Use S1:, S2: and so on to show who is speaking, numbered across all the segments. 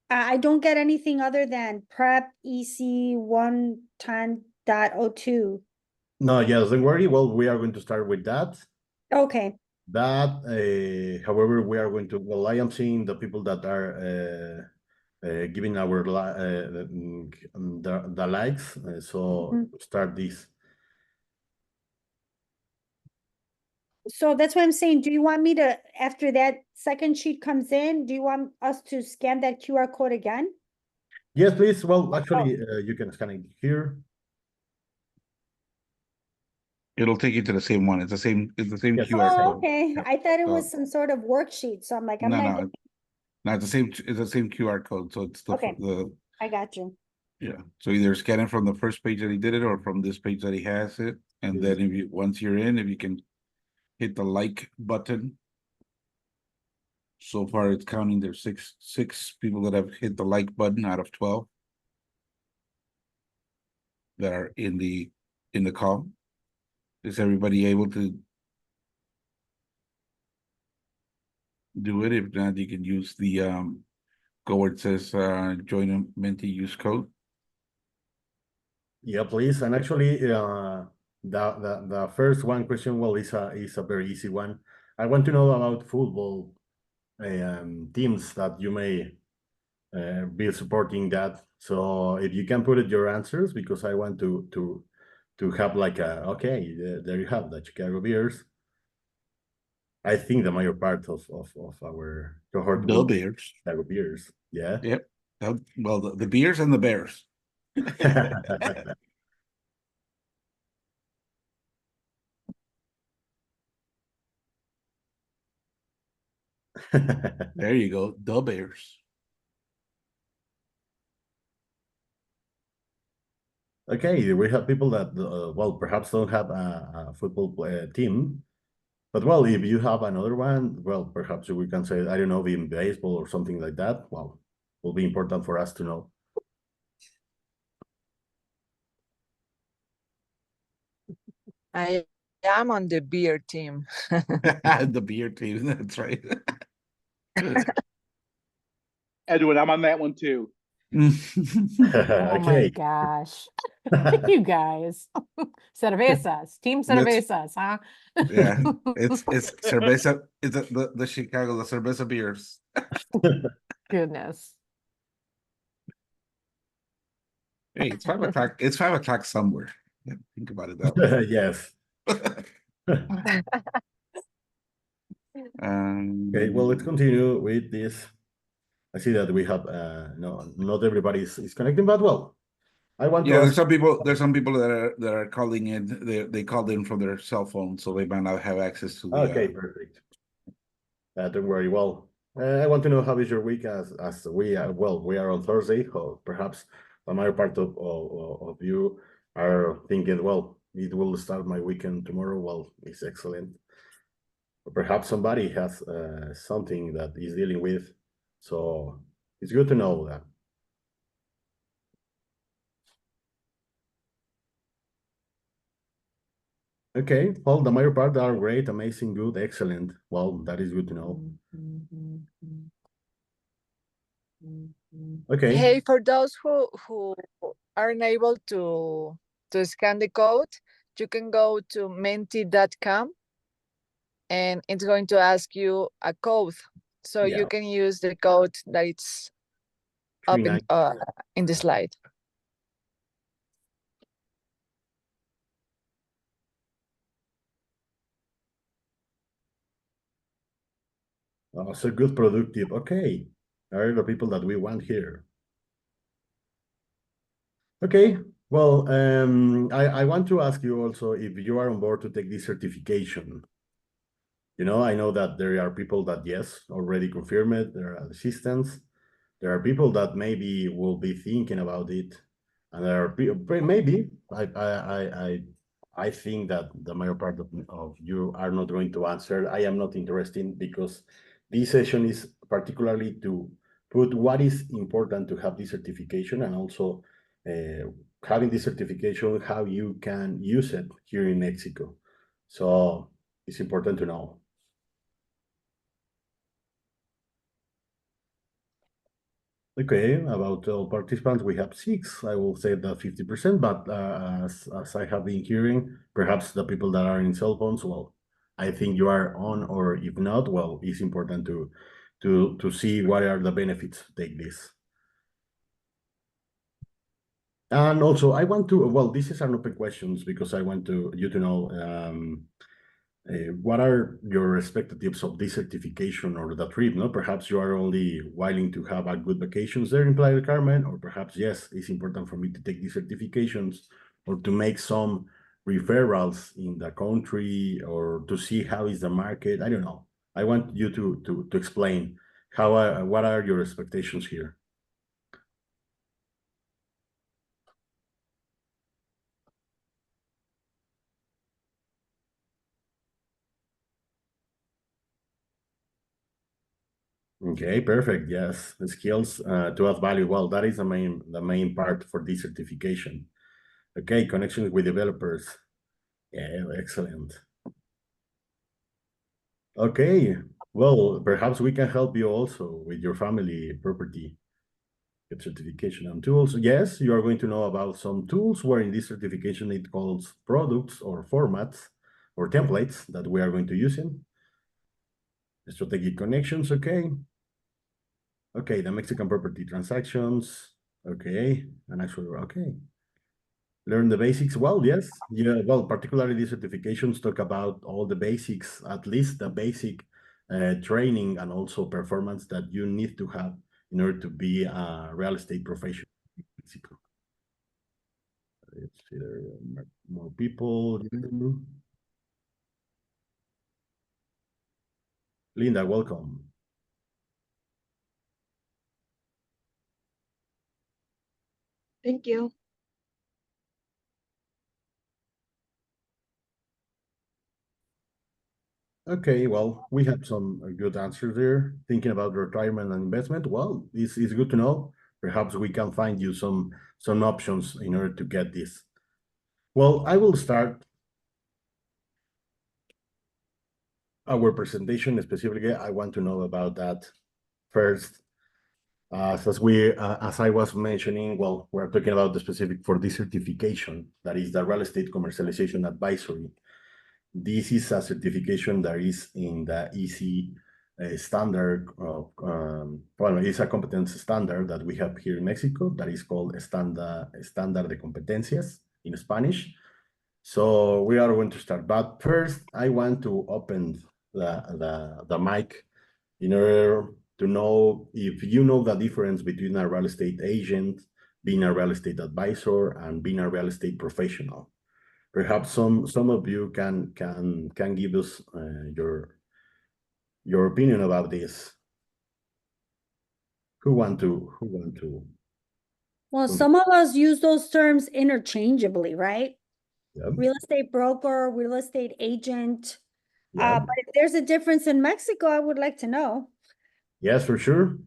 S1: I don't get anything other than prep EC 110.02.
S2: No, yes, don't worry. Well, we are going to start with that.
S1: Okay.
S2: However, we are going to, well, I am seeing the people that are giving our the likes. So
S1: Mhm.
S2: start this.
S1: So that's what I'm saying. Do you want me to, after that second sheet comes in, do you want us to scan that QR code again?
S2: Yes, please. Well,
S1: Oh,
S2: actually, you can scan it here.
S3: It'll take you to the same one. It's the same
S2: Yes,
S3: QR
S1: oh,
S3: code.
S2: exactly.
S1: okay.
S2: Yep.
S1: I thought it was
S3: So
S1: some sort of worksheet. So I'm like, I'm
S3: no,
S1: not
S3: no,
S1: getting,
S3: no, it's the same QR code. So it's
S1: okay,
S3: the
S1: I got you.
S3: yeah. So either scan it from the first page that he did it or from this page that he has it. And
S2: Yes.
S3: then if you once you're in, if you can hit the like button. So far it's counting there's six people that have hit the like button out of 12 that are in the call. Is everybody able to do it? If not, you can use the go where it says join a Menti use code.
S2: Yeah, please. And actually, the first one question, well, is a very easy one. I want to know about football teams that you may be supporting that. So if you can put it your answers, because I want to have like a okay, there you have the Chicago Bears. I think the major part of our cohort
S3: The
S2: will be
S3: Bears.
S2: Chicago Bears. Yeah.
S3: Yep. Well, the Beers and the Bears. There you go. The Bears.
S2: Okay, we have people that well perhaps don't have a football team, but well, if you have another one, well, perhaps we can say I don't know in baseball or something like that. Well, will be important for us to know.
S4: I am on the beer team.
S3: The beer team. That's right.
S5: Edwin, I'm on that one too.
S6: Oh my
S2: Okay.
S6: gosh. You guys. Cervezas. Team
S3: That's
S6: cervezas, huh?
S3: yeah. It's cerveza. It's the Chicago the cerveza beers.
S6: Goodness.
S3: Hey, it's 5 o'clock. It's 5 o'clock somewhere. Yeah, think about it that way.
S2: Yes. Okay, well, let's
S3: Um,
S2: continue with this. I see that we have no, not everybody is connecting, but well, I want to
S3: yeah,
S2: ask.
S3: there's some people that are calling in. They called in from their cell phone, so they might not have access to the
S2: Okay, perfect. Don't worry. Well, I want to know how is your week as we are. Well, we are on Thursday, or perhaps the major part of you are thinking, well, it will start my weekend tomorrow. Well, it's excellent. Or perhaps somebody has something that is dealing with, so it's good to know that. Okay, well, the major part are great, amazing, good, excellent. Well, that is good to know. Okay.
S4: Hey, for those who aren't able to scan the code, you can go to menti.com and it's going to ask you a code. So
S2: Yeah.
S4: you can use the code that it's up
S2: 39.
S4: in the slide.
S2: So good, productive. Okay, are the people that we want here. Okay, well, I want to ask you also if you are on board to take this certification. You know, I know that there are people that, yes, already confirmed it, there are assistants. There are people that maybe will be thinking about it. And there are maybe, I think that the major part of you are not going to answer. I am not interested because this session is particularly to put what is important to have this certification and also having this certification, how you can use it here in Mexico. So it's important to know. Okay, about all participants, we have 6. I will say that 50%, but as I have been hearing, perhaps the people that are in cell phones, well, I think you are on, or if not, well, it's important to see what are the benefits to take this. And also, I want to, well, this is an open questions because I want you to know what are your expectations of this certification or the trip? No, perhaps you are only willing to have a good vacations there in Playa del Carmen, or perhaps yes, it's important for me to take these certifications or to make some referrals in the country or to see how is the market. I don't know. I want you to explain how what are your expectations here. Okay, perfect. Yes, the skills to add value. Well, that is the main part for this certification. Okay, connections with developers. Yeah, excellent. Okay, well, perhaps we can help you also with your family property get certification and tools. Yes, you are going to know about some tools where in this certification it calls products or formats or templates that we are going to use in. Strategic connections, okay. Okay, the Mexican property transactions, okay, and actually, okay. Learn the basics. Well, yes, yeah. Well, particularly these certifications talk about all the basics, at least the basic training and also performance that you need to have in order to be a real estate professional in Mexico. Let's see, there are more people. Linda, welcome.
S7: Thank you.
S2: Okay, well, we have some good answers there. Thinking about retirement and investment, well, it's good to know. Perhaps we can find you some options in order to get this. Well, I will start our presentation specifically. I want to know about that first. As I was mentioning, well, we're talking about the specific for this certification, that is the Real Estate Commercialization Advisory. This is a certification that is in the EC standard of, well, it's a competence standard that we have here in Mexico that is called Estándar de Competencias in Spanish. So we are going to start, but first I want to open the mic in order to know if you know the difference between a real estate agent, being a real estate advisor, and being a real estate professional. Perhaps some of you can give us your opinion about this. Who want to?
S1: Well, some of us use those terms interchangeably, right?
S2: Yeah.
S1: Real estate broker, real estate agent.
S2: Yeah.
S1: But if there's a difference in Mexico, I would like to know.
S2: Yes, for sure.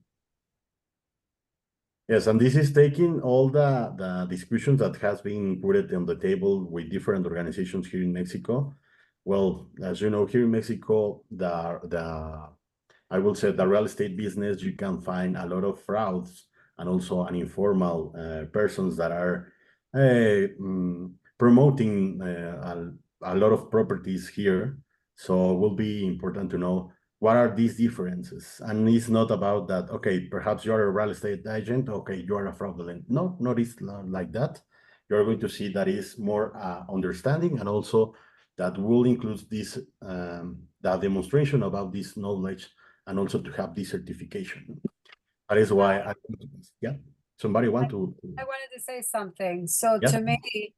S2: Yes, and this is taking all the discussions that has been put on the table with different organizations here in Mexico. Well, as you know, here in Mexico, I will say the real estate business, you can find a lot of frauds and also an informal persons that are promoting a lot of properties here. So it will be important to know what are these differences. And it's not about that, okay, perhaps you're a real estate agent, okay, you are a fraudulent. No, not it's not like that. You're going to see that is more understanding, and also that will include this, the demonstration about this knowledge, and also to have this certification. That is why yeah, somebody want to.
S8: I wanted to say something. So
S2: Yeah.
S8: to me,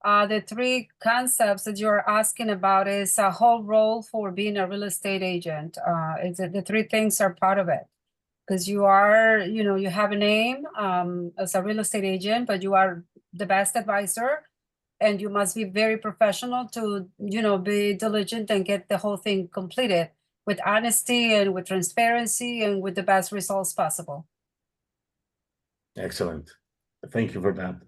S8: the three concepts that you're asking about is a whole role for being a real estate agent. It's the three things are part of it. Because you are, you have a name as a real estate agent, but you are the best advisor, and you must be very professional to, be diligent and get the whole thing completed with honesty and with transparency and with the best results possible.
S2: Excellent. Thank you for that.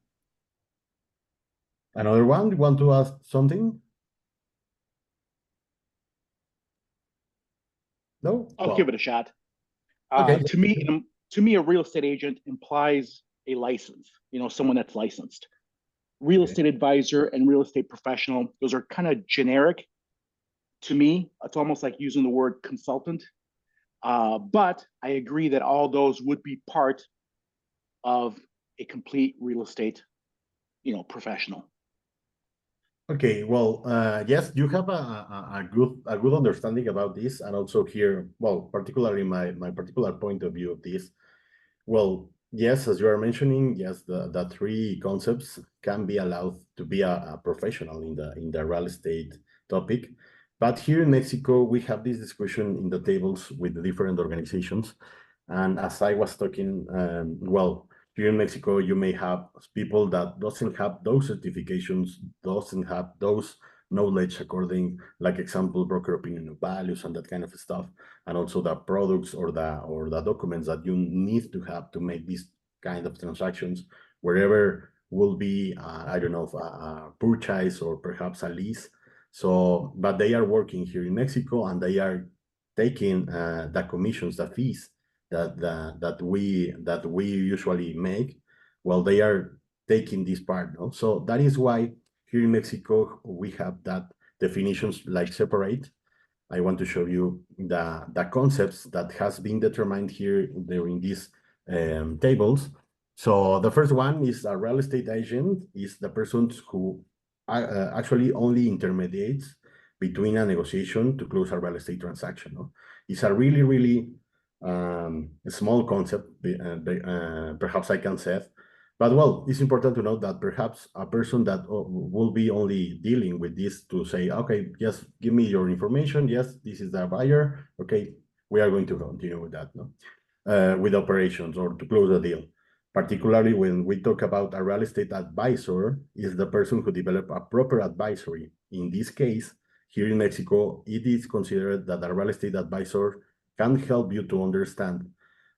S2: Another one, you want to ask something? No?
S5: I'll
S2: Well,
S5: give it a shot.
S2: okay.
S5: To me, to me, a real estate agent implies a license, someone that's licensed. Real
S2: Okay.
S5: estate advisor and real estate professional, those are kind of generic to me. It's almost like using the word consultant. But I agree that all those would be part of a complete real estate, professional.
S2: Okay, well, yes, you have a good understanding about this, and also here, well, particularly my particular point of view of this. Well, yes, as you are mentioning, yes, the three concepts can be allowed to be a professional in the real estate topic. But here in Mexico, we have this discussion in the tables with the different organizations. And as I was talking, well, here in Mexico, you may have people that doesn't have those certifications, doesn't have those knowledge according, like example, broker opinion of values and that kind of stuff, and also the products or the documents that you need to have to make these kind of transactions, wherever will be, I don't know, a purchase or perhaps a lease. So, but they are working here in Mexico and they are taking the commissions, the fees that we usually make. Well, they are taking this part, no? So that is why here in Mexico we have that definitions like separate. I want to show you the concepts that has been determined here during these tables. So the first one is a real estate agent is the person who actually only intermediates between a negotiation to close a real estate transaction. No? It's a really a small concept, perhaps I can say. But well, it's important to note that perhaps a person that will be only dealing with this to say, okay, yes, give me your information. Yes, this is the buyer. Okay, we are going to continue with that, no? With operations or to close the deal. Particularly when we talk about a real estate advisor, is the person who develop a proper advisory. In this case, here in Mexico, it is considered that a real estate advisor can help you to understand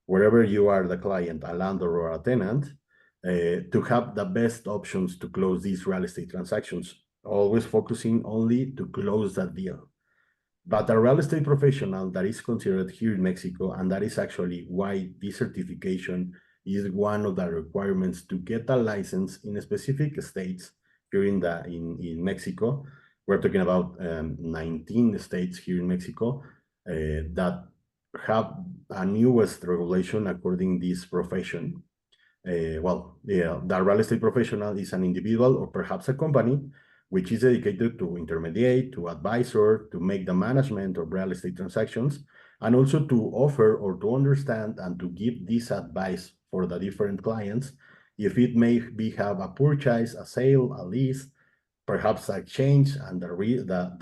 S2: wherever you are the client, a landlord or a tenant, to have the best options to close these real estate transactions, always focusing only to close that deal. But a real estate professional that is considered here in Mexico, and that is actually why this certification is one of the requirements to get a license in specific states here in Mexico. We're talking about 19 states here in Mexico that have a newest regulation according this profession. The real estate professional is an individual or perhaps a company which is dedicated to intermediate, to advisor, to make the management of real estate transactions, and also to offer or to understand and to give this advice for the different clients, if it may be have a purchase, a sale, a lease, perhaps a exchange, and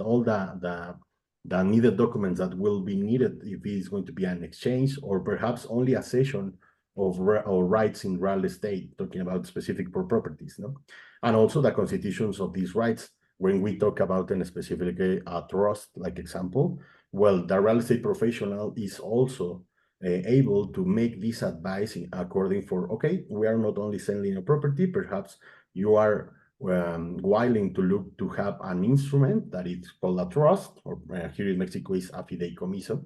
S2: all the needed documents that will be needed if it is going to be an exchange, or perhaps only a cession of rights in real estate, talking about specific properties, no? And also the constitutions of these rights. When we talk about in specifically a trust, like example, well, the real estate professional is also able to make this advice according for, okay, we are not only selling a property, perhaps you are willing to look to have an instrument that is called a trust, or here in Mexico is a fideicomiso,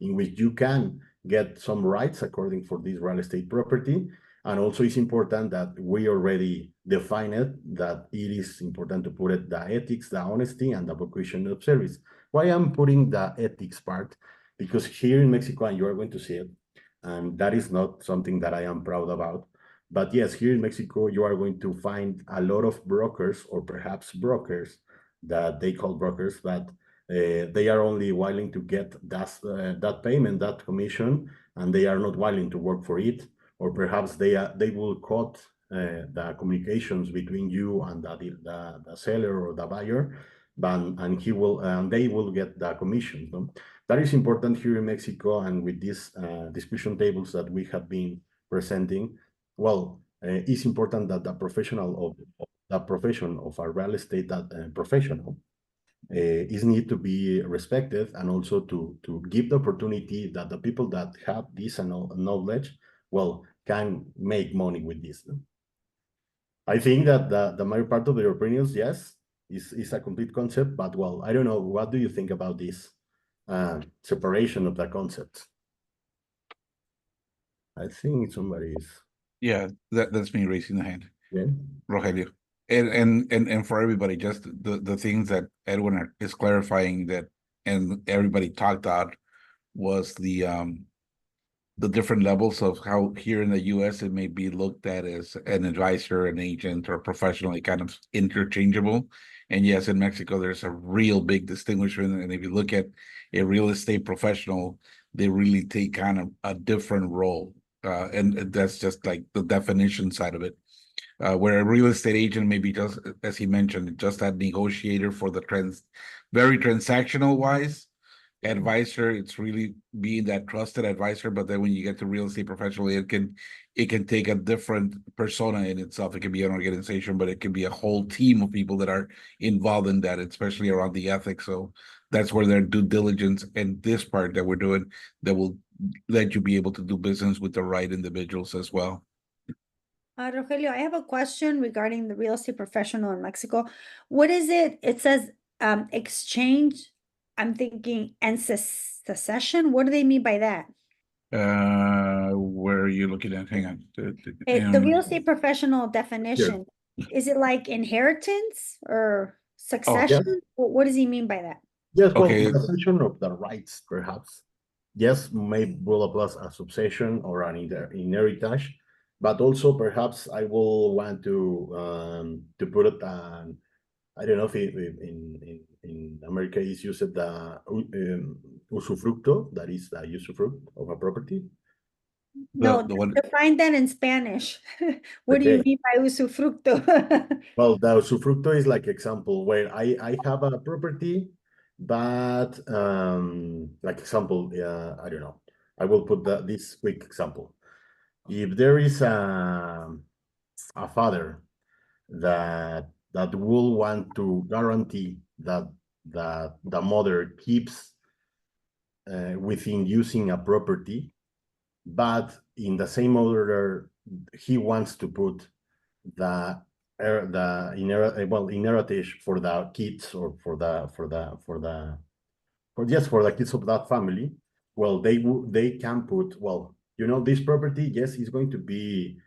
S2: in which you can get some rights according for this real estate property. And also it's important that we already define it, that it is important to put it the ethics, the honesty, and the vocation of service. Why I'm putting the ethics part? Because here in Mexico, and you are going to see it, and that is not something that I am proud about, but yes, here in Mexico, you are going to find a lot of brokers, or perhaps brokers that they call brokers, but they are only willing to get that payment, that commission, and they are not willing to work for it. Or perhaps they will cut the communications between you and the seller or the buyer, and they will get the commission. No? That is important here in Mexico, and with these discussion tables that we have been presenting. Well, it's important that the professional of the profession of a real estate professional is need to be respected, and also to give the opportunity that the people that have this knowledge, well, can make money with this. No? I think that the major part of your opinions, yes, is a complete concept, but well, I don't know, what do you think about this separation of the concepts? I think somebody is.
S3: Yeah, that's me raising the hand,
S2: Yeah.
S3: Rogelio. And for everybody, just the things that Edwin is clarifying that, and everybody talked about, was the different levels of how here in the US it may be looked at as an advisor, an agent, or professionally kind of interchangeable. And yes, in Mexico, there's a real big distinction. And if you look at a real estate professional, they really take kind of a different role. And that's just like the definition side of it. Where a real estate agent may be just, as he mentioned, just that negotiator for the very transactional wise. Advisor, it's really being that trusted advisor, but then when you get to real estate professional, it can take a different persona in itself. It can be an organization, but it can be a whole team of people that are involved in that, especially around the ethics. So that's where their due diligence and this part that we're doing that will let you be able to do business with the right individuals as well.
S1: Rogelio, I have a question regarding the real estate professional in Mexico. What is it? It says exchange. I'm thinking and secession. What do they mean by that?
S3: Where are you looking at? Hang on.
S1: The real estate professional definition. Is it like inheritance or succession? What does he mean by that?
S2: Yes, well,
S3: Okay.
S2: the section of the rights, perhaps. Yes, may will apply a succession or an inheritance, but also perhaps I will want to put it on. I don't know if in America is used the usufructo, that is the usufruct of a property.
S1: No,
S3: the one.
S1: define that in Spanish. What do you mean by usufructo?
S2: Well, the usufructo is like example where I have a property, but like example, I don't know. I will put this quick example. If there is a father that will want to guarantee that the mother keeps within using a property, but in the same order he wants to put the inheritance for the kids or for the kids of that family. Well, they can put, well, you know, this property, yes, is going to be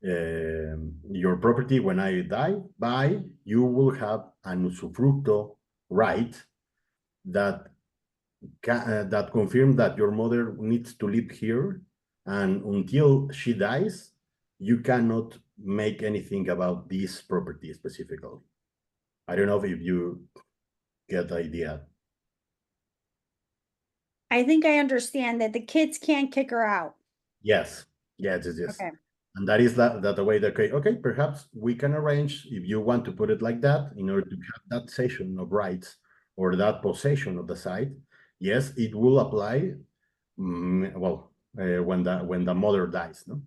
S2: your property when I die. By you will have an usufructo right that that confirms that your mother needs to live here, and until she dies, you cannot make anything about this property specifically. I don't know if you get the idea.
S1: I think I understand that the kids can't kick her out.
S2: Yes. Yes.
S1: Okay.
S2: And that is that the way that, okay, perhaps we can arrange, if you want to put it like that, in order to have that cession of rights or that possession of the site. Yes, it will apply. Well, when the mother dies, no.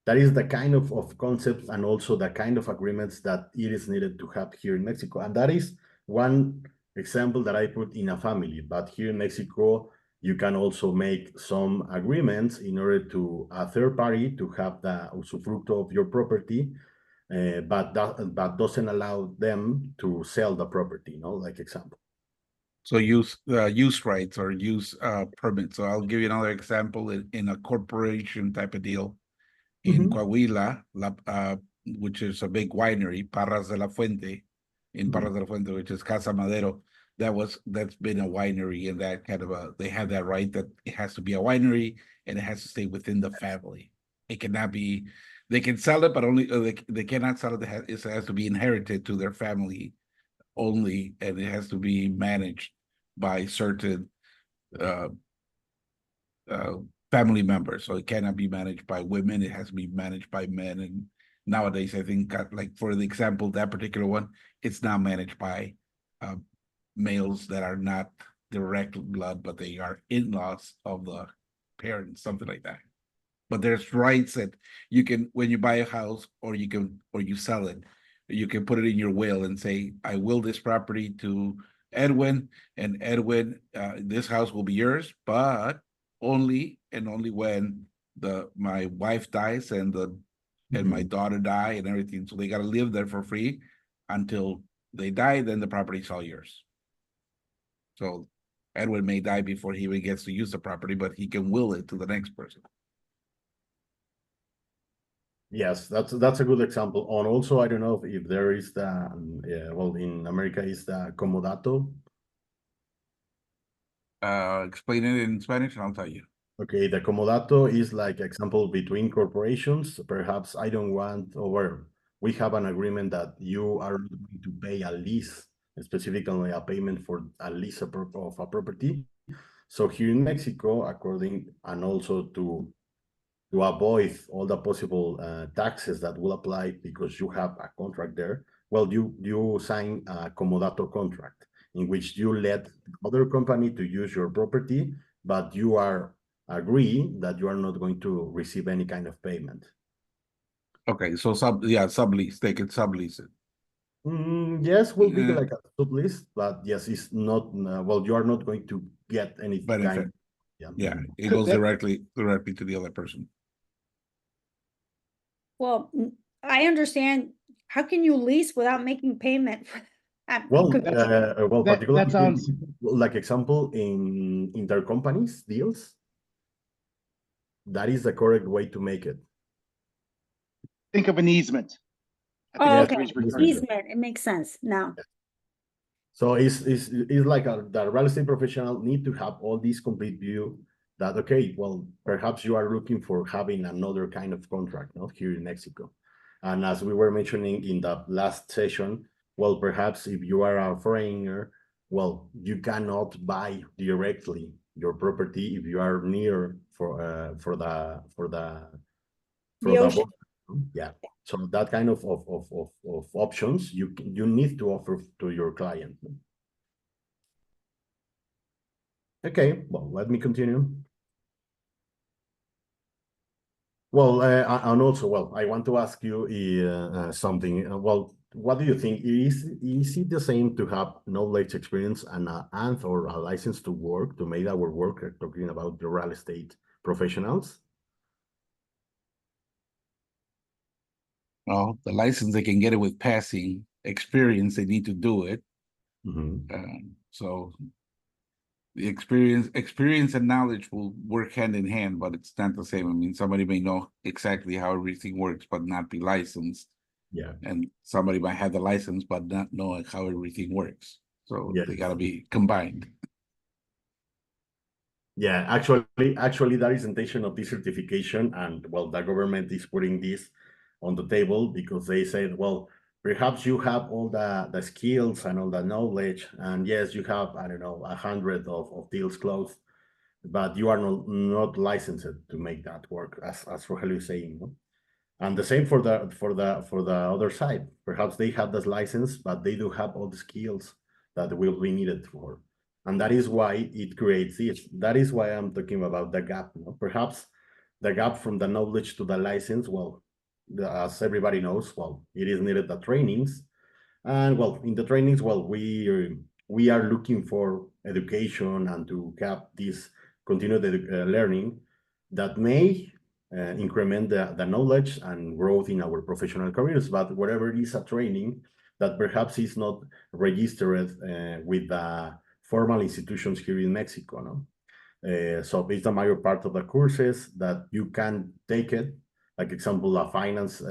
S2: That is the kind of concepts and also the kind of agreements that it is needed to have here in Mexico. And that is one example that I put in a family. But here in Mexico, you can also make some agreements in order to a third party to have the usufructo of your property, but doesn't allow them to sell the property, like example.
S3: So use rights or use permits. So I'll give you another example in a corporation type of deal. In Coahuila, which is a big winery, Parras de la Fuente, Parras de la Fuente, which is Casa Madero, that's been a winery, and that kind of they have that right that it has to be a winery and it has to stay within the family. It cannot be, they can sell it, but only they cannot sell it. It has to be inherited to their family only, and it has to be managed by certain family members. So it cannot be managed by women. It has to be managed by men. And nowadays, I think, like for the example, that particular one, it's now managed by males that are not direct blood, but they are in-laws of the parents, something like that. But there's rights that you can, when you buy a house or you sell it, you can put it in your will and say, I will this property to Edwin, and Edwin, this house will be yours, but only when my wife dies and my daughter die and everything. So they got to live there for free until they die, then the property's all yours. So Edwin may die before he even gets to use the property, but he can will it to the next person.
S2: Yes, that's a good example. And also, I don't know if there is the well, in America is the comodato.
S3: Explain it in Spanish and I'll tell you.
S2: Okay, the comodato is like example between corporations. Perhaps I don't want, or we have an agreement that you are going to pay a lease, specifically a payment for a lease of a property. So here in Mexico, according and also to avoid all the possible taxes that will apply because you have a contract there, well, you sign a comodato contract in which you let other company to use your property, but you are agree that you are not going to receive any kind of payment.
S3: Okay, so sublease, they can sublease it.
S2: Yes, will be
S3: Yeah.
S2: like a sublease, but yes, it's not, well, you are not going to get any
S3: Benefit.
S2: kind.
S3: Yeah, it
S5: Could
S3: goes
S5: that-
S3: directly to the other person.
S1: Well, I understand. How can you lease without making payment? I'm
S2: Well,
S1: confused.
S2: well,
S5: that
S2: particularly
S5: sounds-
S2: like example in intercompanies deals. That is the correct way to make it.
S5: think of an easement. I think
S1: Oh,
S5: that's
S1: okay,
S5: what he's referring to.
S1: easement, it makes sense now.
S2: So it's like the real estate professional need to have all this complete view that, okay, well, perhaps you are looking for having another kind of contract, not here in Mexico. And as we were mentioning in the last session, well, perhaps if you are a foreigner, well, you cannot buy directly your property if you are near for the
S1: The ocean.
S2: border. Yeah. So that kind of options you need to offer to your client. Okay, well, let me continue. Well, and also, well, I want to ask you something. Well, what do you think? Is it the same to have knowledge, experience, and or a license to work, to make our work, talking about the real estate professionals?
S3: Well, the license, they can get it with passing. Experience, they need to do it. So the experience and knowledge will work hand in hand, but it's not the same. I mean, somebody may know exactly how everything works, but not be licensed.
S2: Yeah.
S3: And somebody might have the license, but not know how everything works. So
S2: Yes.
S3: they gotta be combined.
S2: Yeah, actually, that is intention of this certification, and well, the government is putting this on the table because they said, well, perhaps you have all the skills and all the knowledge, and yes, you have, I don't know, 100 of deals closed, but you are not licensed to make that work, as Rogelio is saying, no? And the same for the other side. Perhaps they have this license, but they do have all the skills that will be needed for. And that is why it creates this. That is why I'm talking about the gap. No? Perhaps the gap from the knowledge to the license, well, as everybody knows, well, it is needed the trainings. And well, in the trainings, well, we are looking for education and to have this continued learning that may increment the knowledge and growth in our professional careers. But whatever it is a training that perhaps is not registered with the formal institutions here in Mexico, no? So it's a major part of the courses that you can take it, like example, a finance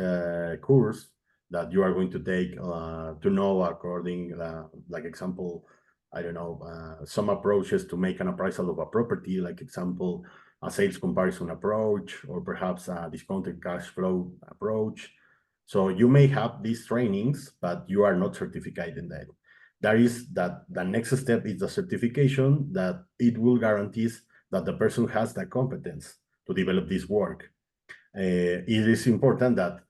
S2: course that you are going to take to know according, like example, I don't know, some approaches to make an appraisal of a property, like example, a sales comparison approach, or perhaps a discounted cash flow approach. So you may have these trainings, but you are not certified in that. That is that the next step is the certification that it will guarantees that the person has the competence to develop this work. It is important that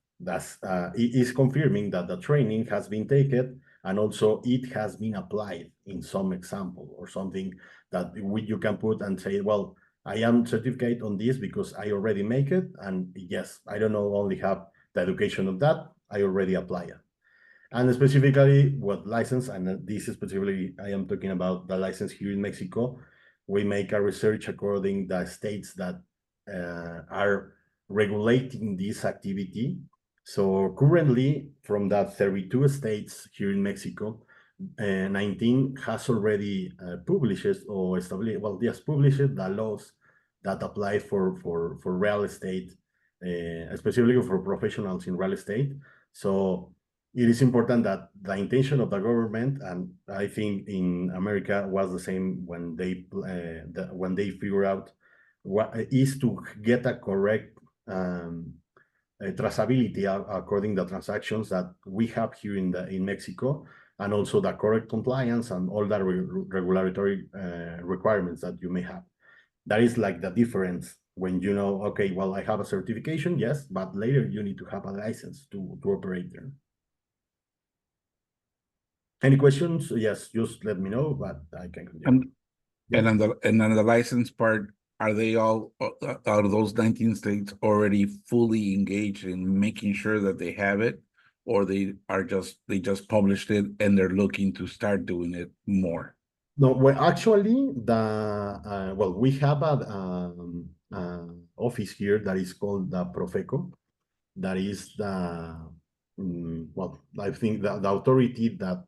S2: it is confirming that the training has been taken and also it has been applied in some example or something that you can put and say, well, I am certificate on this because I already make it. And yes, I don't know, only have the education of that, I already apply it. And specifically what license, and this is specifically, I am talking about the license here in Mexico. We make a research according the states that are regulating this activity. So currently, from the 32 states here in Mexico, 19 has already published or established, well, yes, published the laws that apply for real estate specifically for professionals in real estate. So it is important that the intention of the government, and I think in America was the same when they figure out what is to get a correct traceability according to the transactions that we have here in Mexico, and also the correct compliance and all the regulatory requirements that you may have. That is like the difference when you know, okay, well, I have a certification, yes, but later you need to have a license to operate there. Any questions? Yes, just let me know, but I can continue.
S3: And on the license part, are they all out of those 19 states already fully engaged in making sure that they have it, or they just published it and they're looking to start doing it more?
S2: No, well, actually, we have a office here that is called the Profeco. That is the I think the authority that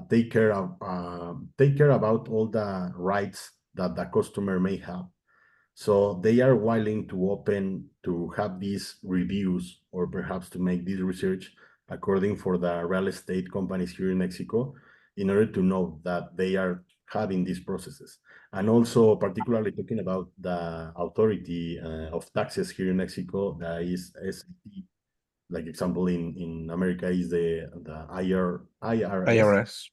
S2: take care about all the rights that the customer may have. So they are willing to open to have these reviews, or perhaps to make this research according for the real estate companies here in Mexico, in order to know that they are having these processes. And also particularly talking about the authority of taxes here in Mexico, that is SAT. Like example in America is the IRS.
S3: IRS.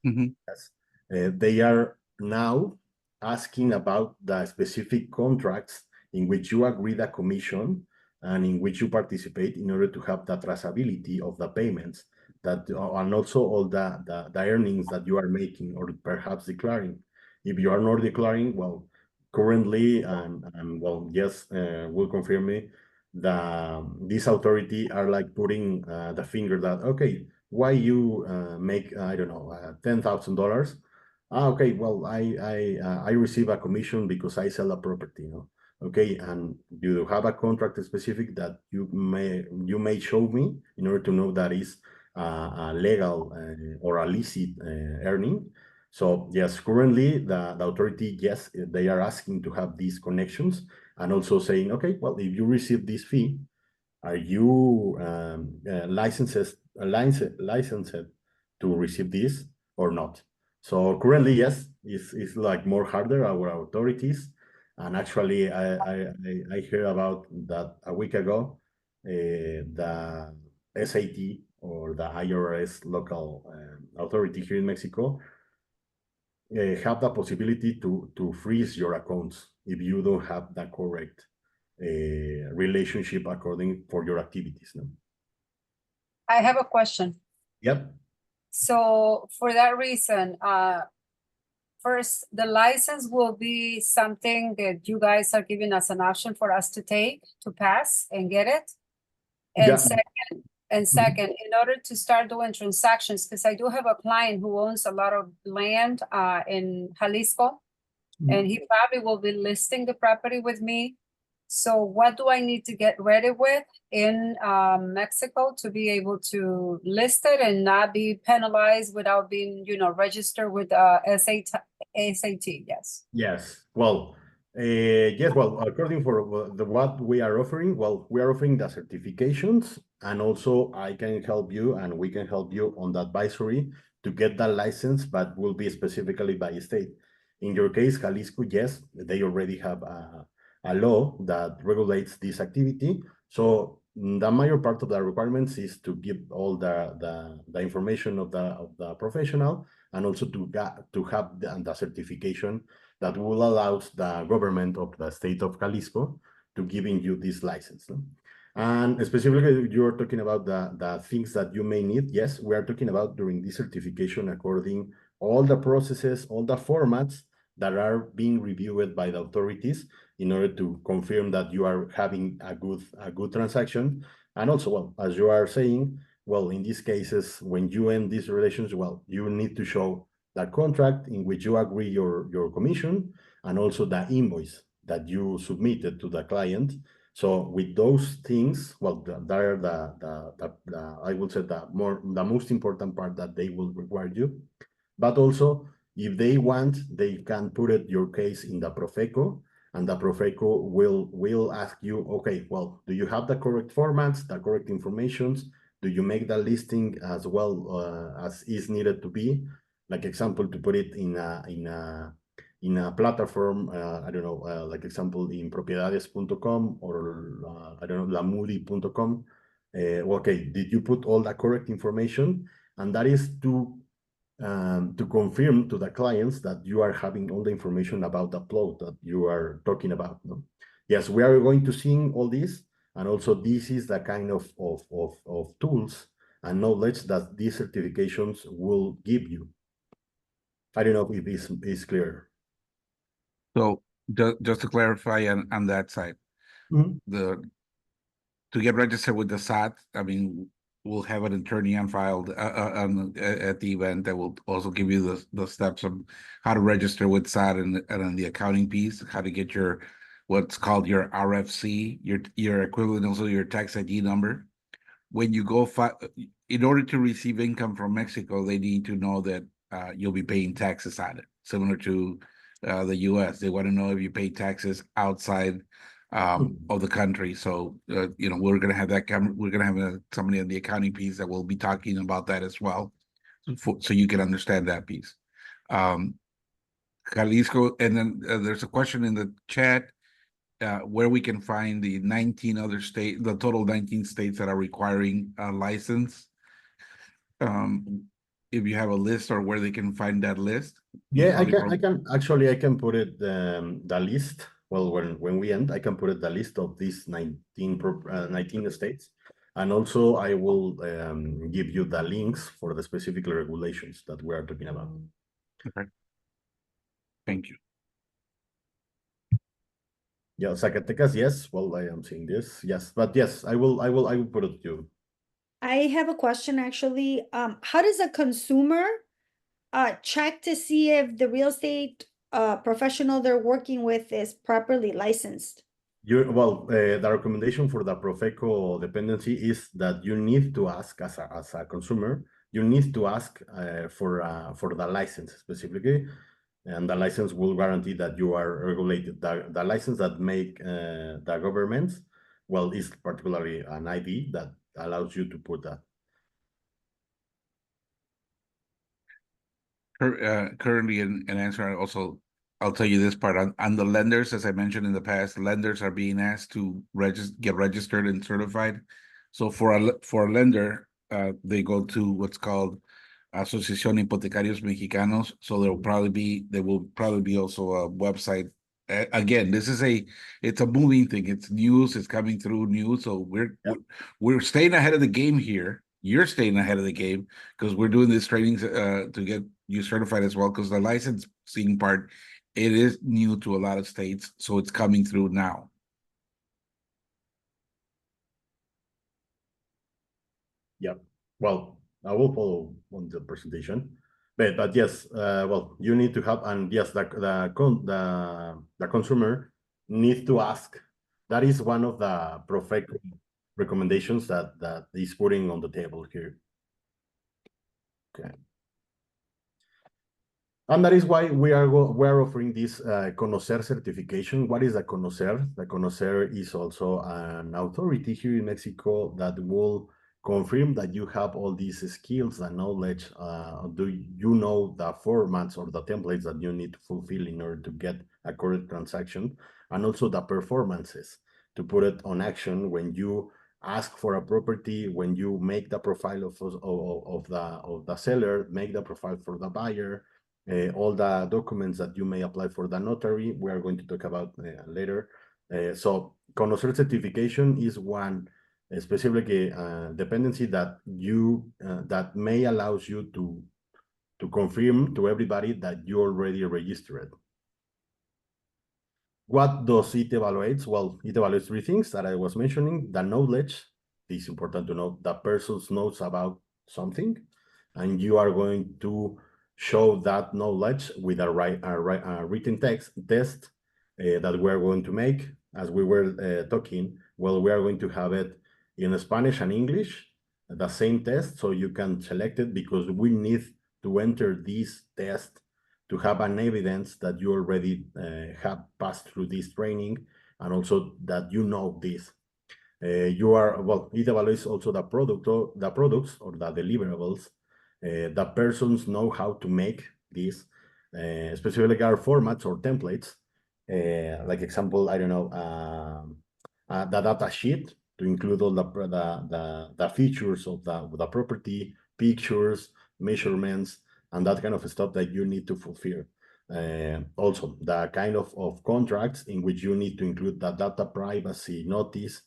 S2: Yes. They are now asking about the specific contracts in which you agree the commission and in which you participate, in order to have the traceability of the payments that, and also all the earnings that you are making or perhaps declaring. If you are not declaring, well, currently, and well, yes, will confirm me, this authority are like putting the finger that, okay, why you make, I don't know, $10,000? Okay, well, I receive a commission because I sell a property, you know. Okay, and you have a contract specific that you may show me in order to know that is a legal or a licit earning. So yes, currently the authority, yes, they are asking to have these connections, and also saying, okay, well, if you receive this fee, are you licensed to receive this or not? So currently, yes, it's like more harder our authorities. And actually, I heard about that a week ago. The SAT, or the IRS local authority here in Mexico, have the possibility to freeze your accounts if you don't have the correct relationship according for your activities. No?
S8: I have a question.
S2: Yep.
S8: So for that reason, first, the license will be something that you guys are giving us an option for us to take, to pass and get it. And
S2: Yeah.
S8: second, in order to start doing transactions, because I do have a client who owns a lot of land in Jalisco, and he probably will be listing the property with me. So what do I need to get ready with in Mexico to be able to list it and not be penalized without being, registered with SAT? Yes.
S2: Yes. Well, yes. Well, according for what we are offering, well, we are offering the certifications, and also I can help you, and we can help you on the advisory to get that license, but will be specifically by state. In your case, Jalisco, yes, they already have a law that regulates this activity. So the major part of the requirements is to give all the information of the professional, and also to have the certification that will allow the government of the state of Jalisco to giving you this license. No? And specifically, you're talking about the things that you may need. Yes, we are talking about during this certification according all the processes, all the formats that are being reviewed by the authorities in order to confirm that you are having a good transaction. And also, well, as you are saying, well, in these cases, when you end these relations, well, you need to show that contract in which you agree your commission, and also the invoice that you submitted to the client. So with those things, well, they're I would say the most important part that they will require you. But also, if they want, they can put it your case in the Profeco, and the Profeco will ask you, okay, well, do you have the correct formats, the correct informations? Do you make the listing as well as is needed to be? Like example, to put it in a platform, I don't know, like example in propiedades.com or I don't know, lamudi.com. Okay, did you put all the correct information? And that is to confirm to the clients that you are having all the information about the plot that you are talking about. No? Yes, we are going to see all this, and also this is the kind of tools and knowledge that these certifications will give you. I don't know if this is clear.
S3: So just to clarify on that side, to get registered with the SAT, I mean, we'll have an attorney on file at the event that will also give you the steps of how to register with SAT and on the accounting piece, how to get your what's called your RFC, your equivalent, also your tax ID number. When you go in order to receive income from Mexico, they need to know that you'll be paying taxes on it, similar to the US. They want to know if you pay taxes outside of the country. So, you know, we're going to have that. We're going to have somebody on the accounting piece that will be talking about that as well. So you can understand that piece. Jalisco, and then there's a question in the chat where we can find the 19 other states, the total 19 states that are requiring a license. If you have a list or where they can find that list.
S2: Yeah, I can put it the list. Well, when we end, I can put it the list of these 19 states, and also I will give you the links for the specific regulations that we are talking about.
S3: Okay. Thank you.
S2: Yeah, Zacatecas, yes. Well, I am seeing this. Yes, but yes, I will put it to you.
S1: I have a question actually. How does a consumer check to see if the real estate professional they're working with is properly licensed?
S2: The recommendation for the Profeco dependency is that you need to ask as a consumer, you need to ask for the license specifically, and the license will guarantee that you are regulated. The license that make the government, well, is particularly an ID that allows you to put that.
S3: Currently, an answer also, I'll tell you this part on the lenders, as I mentioned in the past, lenders are being asked to get registered and certified. So for a lender, they go to what's called Asociación Hipotecarios Mexicanos. So there will probably be also a website. Again, it's a moving thing. It's news. It's coming through news. So we're staying ahead of the game here. You're staying ahead of the game because we're doing these trainings to get you certified as well. Because the licensing part, it is new to a lot of states, so it's coming through now.
S2: Yep. Well, I will follow on the presentation, but yes, well, you need to have, and yes, the consumer needs to ask. That is one of the Profeco recommendations that is putting on the table here. Okay. And that is why we are offering this Conocer certification. What is a Conocer? The Conocer is also an authority here in Mexico that will confirm that you have all these skills and knowledge. Do you know the formats or the templates that you need to fulfill in order to get a correct transaction, and also the performances to put it on action when you ask for a property, when you make the profile of the seller, make the profile for the buyer, all the documents that you may apply for the notary. We are going to talk about later. So Conocer certification is one specific dependency that that may allows you to confirm to everybody that you already registered. What does it evaluate? Well, it evaluates three things that I was mentioning. The knowledge, it's important to know the person knows about something, and you are going to show that knowledge with a written test that we're going to make. As we were talking, well, we are going to have it in Spanish and English, the same test, so you can select it, because we need to enter this test to have an evidence that you already have passed through this training, and also that you know this. It evaluates also the products or the deliverables. The persons know how to make this, specifically our formats or templates. Like example, I don't know, the data sheet to include all the features of the property, pictures, measurements, and that kind of stuff that you need to fulfill. Also, the kind of contracts in which you need to include the data privacy notice,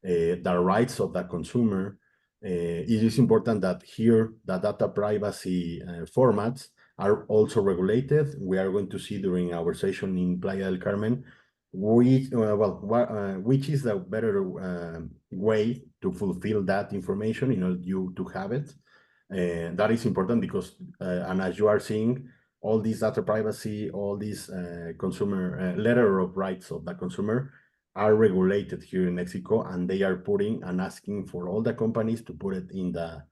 S2: the rights of the consumer. It is important that here the data privacy formats are also regulated. We are going to see during our session in Playa del Carmen which is the better way to fulfill that information in order you to have it. That is important because, and as you are seeing, all these data privacy, all these consumer letter of rights of the consumer are regulated here in Mexico, and they are putting and asking for all the companies to put it in the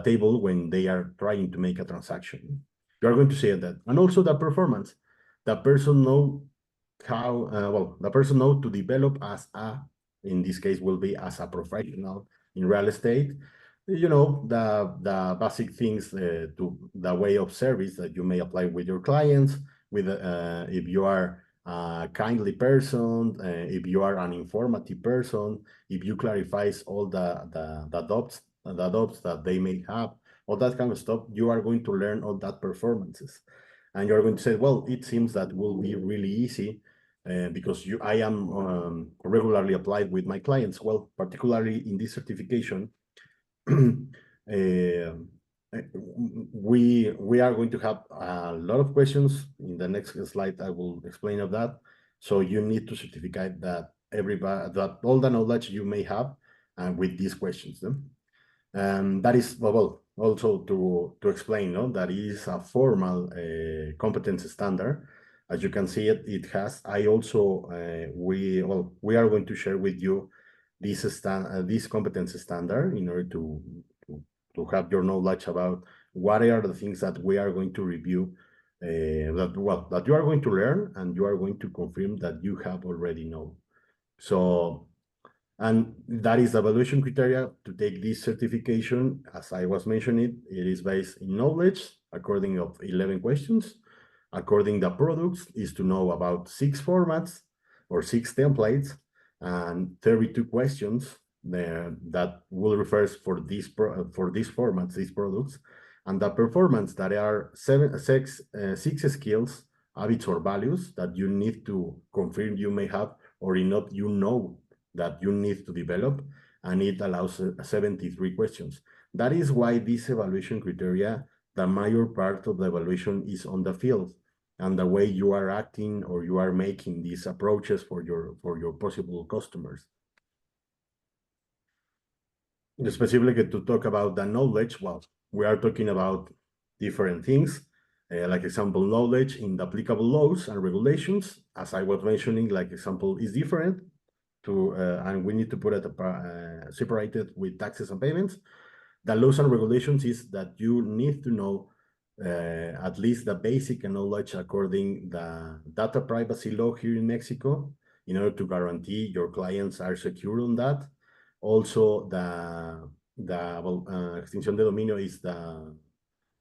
S2: table when they are trying to make a transaction. You are going to see that, and also the performance. The person know how the person know to develop as a, in this case, will be as a professional in real estate. You know, the basic things to the way of service that you may apply with your clients, with if you are a kindly person, if you are an informative person, if you clarifies all the doubts that they may have, all that kind of stuff, you are going to learn all that performances. And you're going to say, well, it seems that will be really easy because I am regularly applied with my clients. Well, particularly in this certification, we are going to have a lot of questions. In the next slide, I will explain of that. So you need to certify that that all the knowledge you may have with these questions. That is also to explain, no, that is a formal competence standard. As you can see, it has. I also we are going to share with you this competence standard in order to have your knowledge about what are the things that we are going to review, that you are going to learn and you are going to confirm that you have already known. So, and that is the evaluation criteria to take this certification. As I was mentioning, it is based in knowledge according of 11 questions. According the products is to know about 6 formats or 6 templates and 32 questions that will refer for these formats, these products, and the performance that are 6 skills, habits or values that you need to confirm you may have or not you know that you need to develop, and it allows 73 questions. That is why this evaluation criteria, the major part of the evaluation is on the field and the way you are acting or you are making these approaches for your possible customers. Specifically to talk about the knowledge, well, we are talking about different things, like example, knowledge in the applicable laws and regulations. As I was mentioning, like example is different to, and we need to put it separated with taxes and payments. The laws and regulations is that you need to know at least the basic knowledge according the data privacy law here in Mexico in order to guarantee your clients are secure on that. Also, the extinción de dominio is the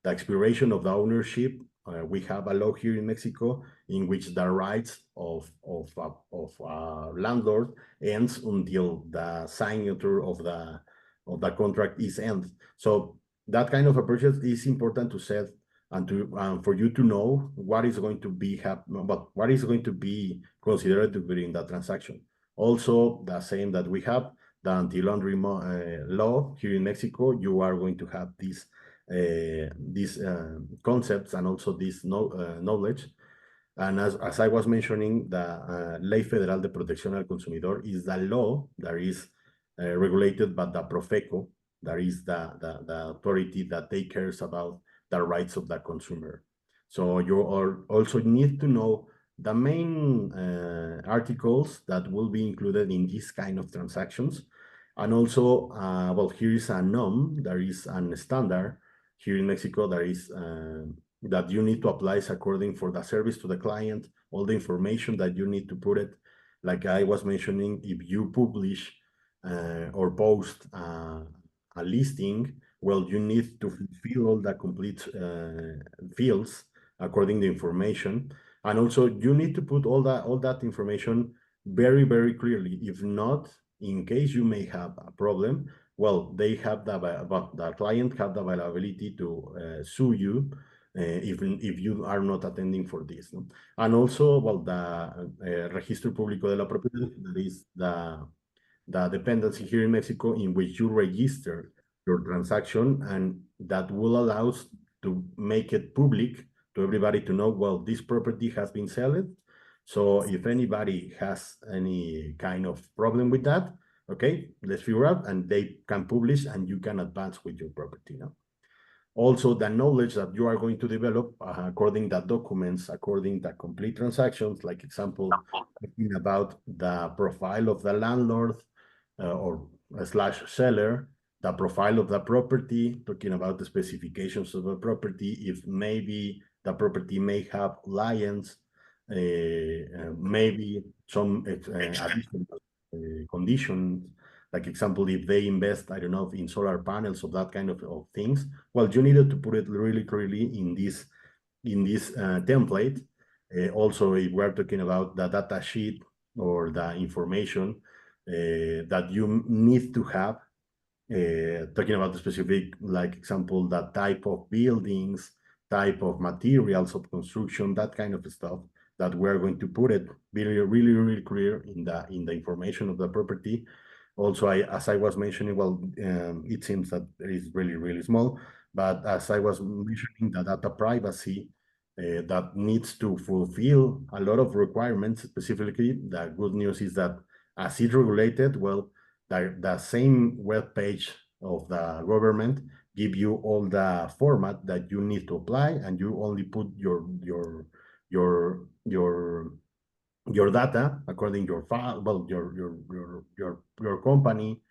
S2: expiration of the ownership. We have a law here in Mexico in which the rights of a landlord ends until the signature of the contract is end. So that kind of approach is important to set and to for you to know what is going to be what is going to be considered during the transaction. Also, the same that we have the anti-laundering law here in Mexico, you are going to have these concepts and also this knowledge. And as I was mentioning, the Ley Federal de Protección al Consumidor is the law that is regulated by the Profeco, that is the authority that takes care about the rights of the consumer. So you also need to know the main articles that will be included in this kind of transactions. And also, well, here is a norm, there is a standard here in Mexico, there is that you need to apply is according for the service to the client, all the information that you need to put it. Like I was mentioning, if you publish or post a listing, well, you need to fulfill all the complete fields according to information. And also you need to put all that information very, very clearly. If not, in case you may have a problem, well, they have the client have the availability to sue you even if you are not attending for this. No? And also, well, the Registro Público de la Propiedad, that is the dependency here in Mexico in which you register your transaction, and that will allow us to make it public to everybody to know, well, this property has been sold. So if anybody has any kind of problem with that, okay, let's figure out, and they can publish and you can advance with your property now. Also, the knowledge that you are going to develop according to documents, according to complete transactions, like example, talking about the profile of the landlord or / seller, the profile of the property, talking about the specifications of the property, if maybe the property may have liens, maybe some additional conditions, like example, if they invest, I don't know, in solar panels or that kind of things, well, you needed to put it really clearly in this template. Also, if we're talking about the data sheet or the information that you need to have, talking about the specific, like example, that type of buildings, type of materials of construction, that kind of stuff, that we're going to put it really clear in the information of the property. Also, as I was mentioning, well, it seems that it is really small, but as I was mentioning, the data privacy that needs to fulfill a lot of requirements. Specifically, the good news is that as it's regulated, well, the same web page of the government give you all the format that you need to apply, and you only put your data according your file, well, your company,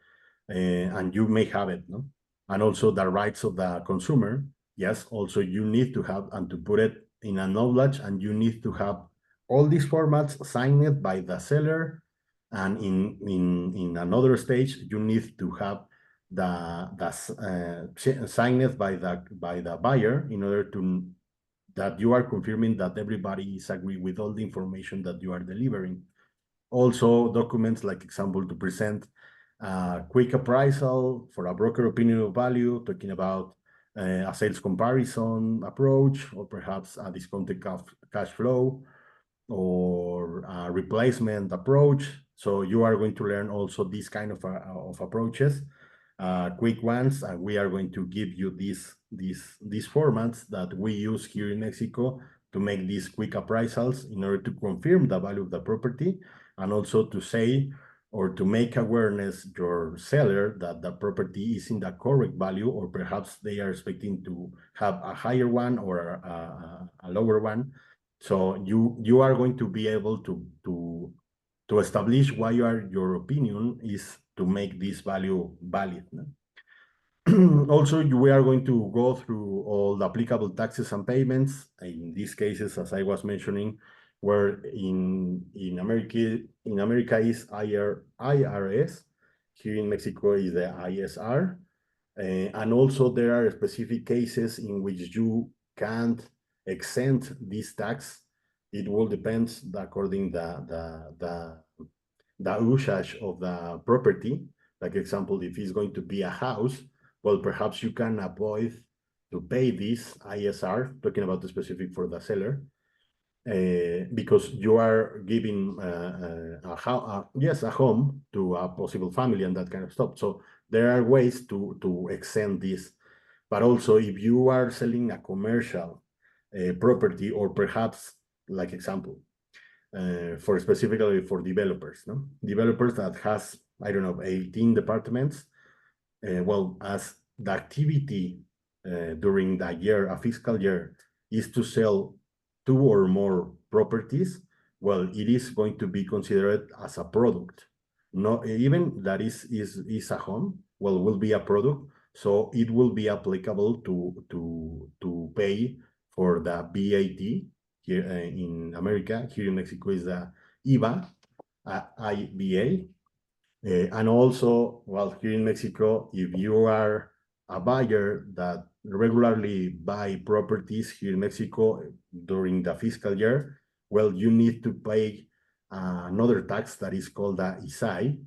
S2: and you may have it, no? And also the rights of the consumer. Yes, also you need to have and to put it in a knowledge, and you need to have all these formats signed by the seller, and in another stage you need to have signed by the buyer, in order to that you are confirming that everybody is agree with all the information that you are delivering. Also, documents like example to present a quick appraisal for a broker opinion of value, talking about a sales comparison approach, or perhaps a discounted cash flow, or a replacement approach. So you are going to learn also these kind of approaches, quick ones, and we are going to give you these formats that we use here in Mexico to make these quick appraisals in order to confirm the value of the property, and also to say or to make awareness your seller that the property is in the correct value, or perhaps they are expecting to have a higher one or a lower one. So you are going to be able to establish why your opinion is to make this value valid. Also, we are going to go through all the applicable taxes and payments. In these cases, as I was mentioning, where in America is IRS, here in Mexico is the ISR, and also there are specific cases in which you can't exempt this tax. It will depend according the usage of the property. Like example, if it's going to be a house, well, perhaps you can avoid to pay this ISR, talking about the specific for the seller, because you are giving a home to a possible family and that kind of stuff. So there are ways to exempt this. But also, if you are selling a commercial property, or perhaps, like example, for specifically for developers, no? Developers that has, I don't know, 18 departments. Well, as the activity during the year, a fiscal year, is to sell 2 or more properties, well, it is going to be considered as a product. No, even that is a home, well, will be a product, so it will be applicable to pay for the VAT here in America. Here in Mexico is the IVA, IVA. And also, well, here in Mexico, if you are a buyer that regularly buy properties here in Mexico during the fiscal year, well, you need to pay another tax that is called the ISAI.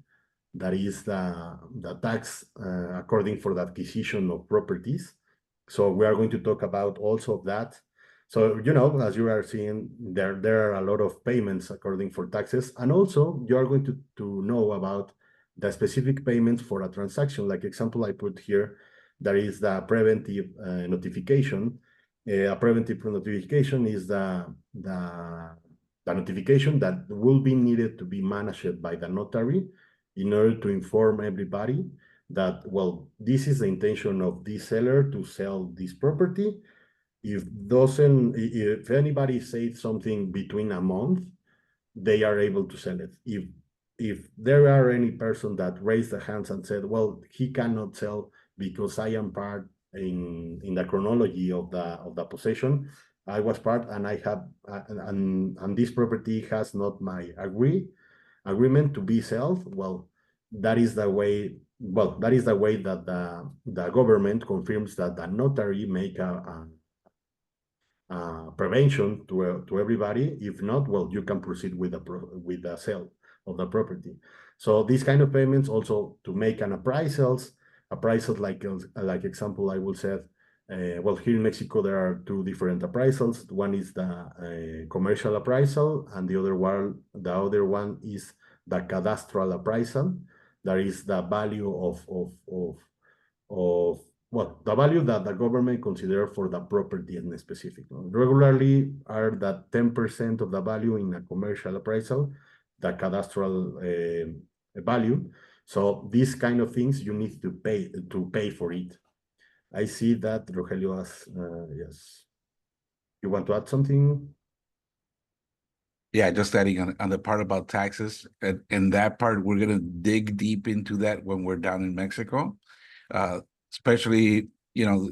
S2: That is the tax according for the acquisition of properties. So we are going to talk about also of that. So, you know, as you are seeing, there are a lot of payments according for taxes. And also you are going to know about the specific payments for a transaction. Like example I put here, there is the preventive notification. A preventive notification is the notification that will be needed to be managed by the notary in order to inform everybody that, well, this is the intention of this seller to sell this property. If anybody says something between a month, they are able to sell it. If there are any person that raised their hands and said, well, he cannot sell because I am part in the chronology of the possession, I was part and I have and this property has not my agreement to be sold, well, that is the way. Well, that is the way that the government confirms that the notary make a prevention to everybody. If not, well, you can proceed with the sale of the property. So these kind of payments also to make an appraisal like example I will say. Well, here in Mexico, there are two different appraisals. One is the commercial appraisal, and the other one is the cadastral appraisal. That is the value of well, the value that the government consider for the property in specific. Regularly are that 10% of the value in a commercial appraisal, the cadastral value. So these kind of things you need to pay for it. I see that Rogelio has, yes. You want to add something?
S3: Yeah, just adding on the part about taxes, and that part, we're gonna dig deep into that when we're down in Mexico. Especially, you know,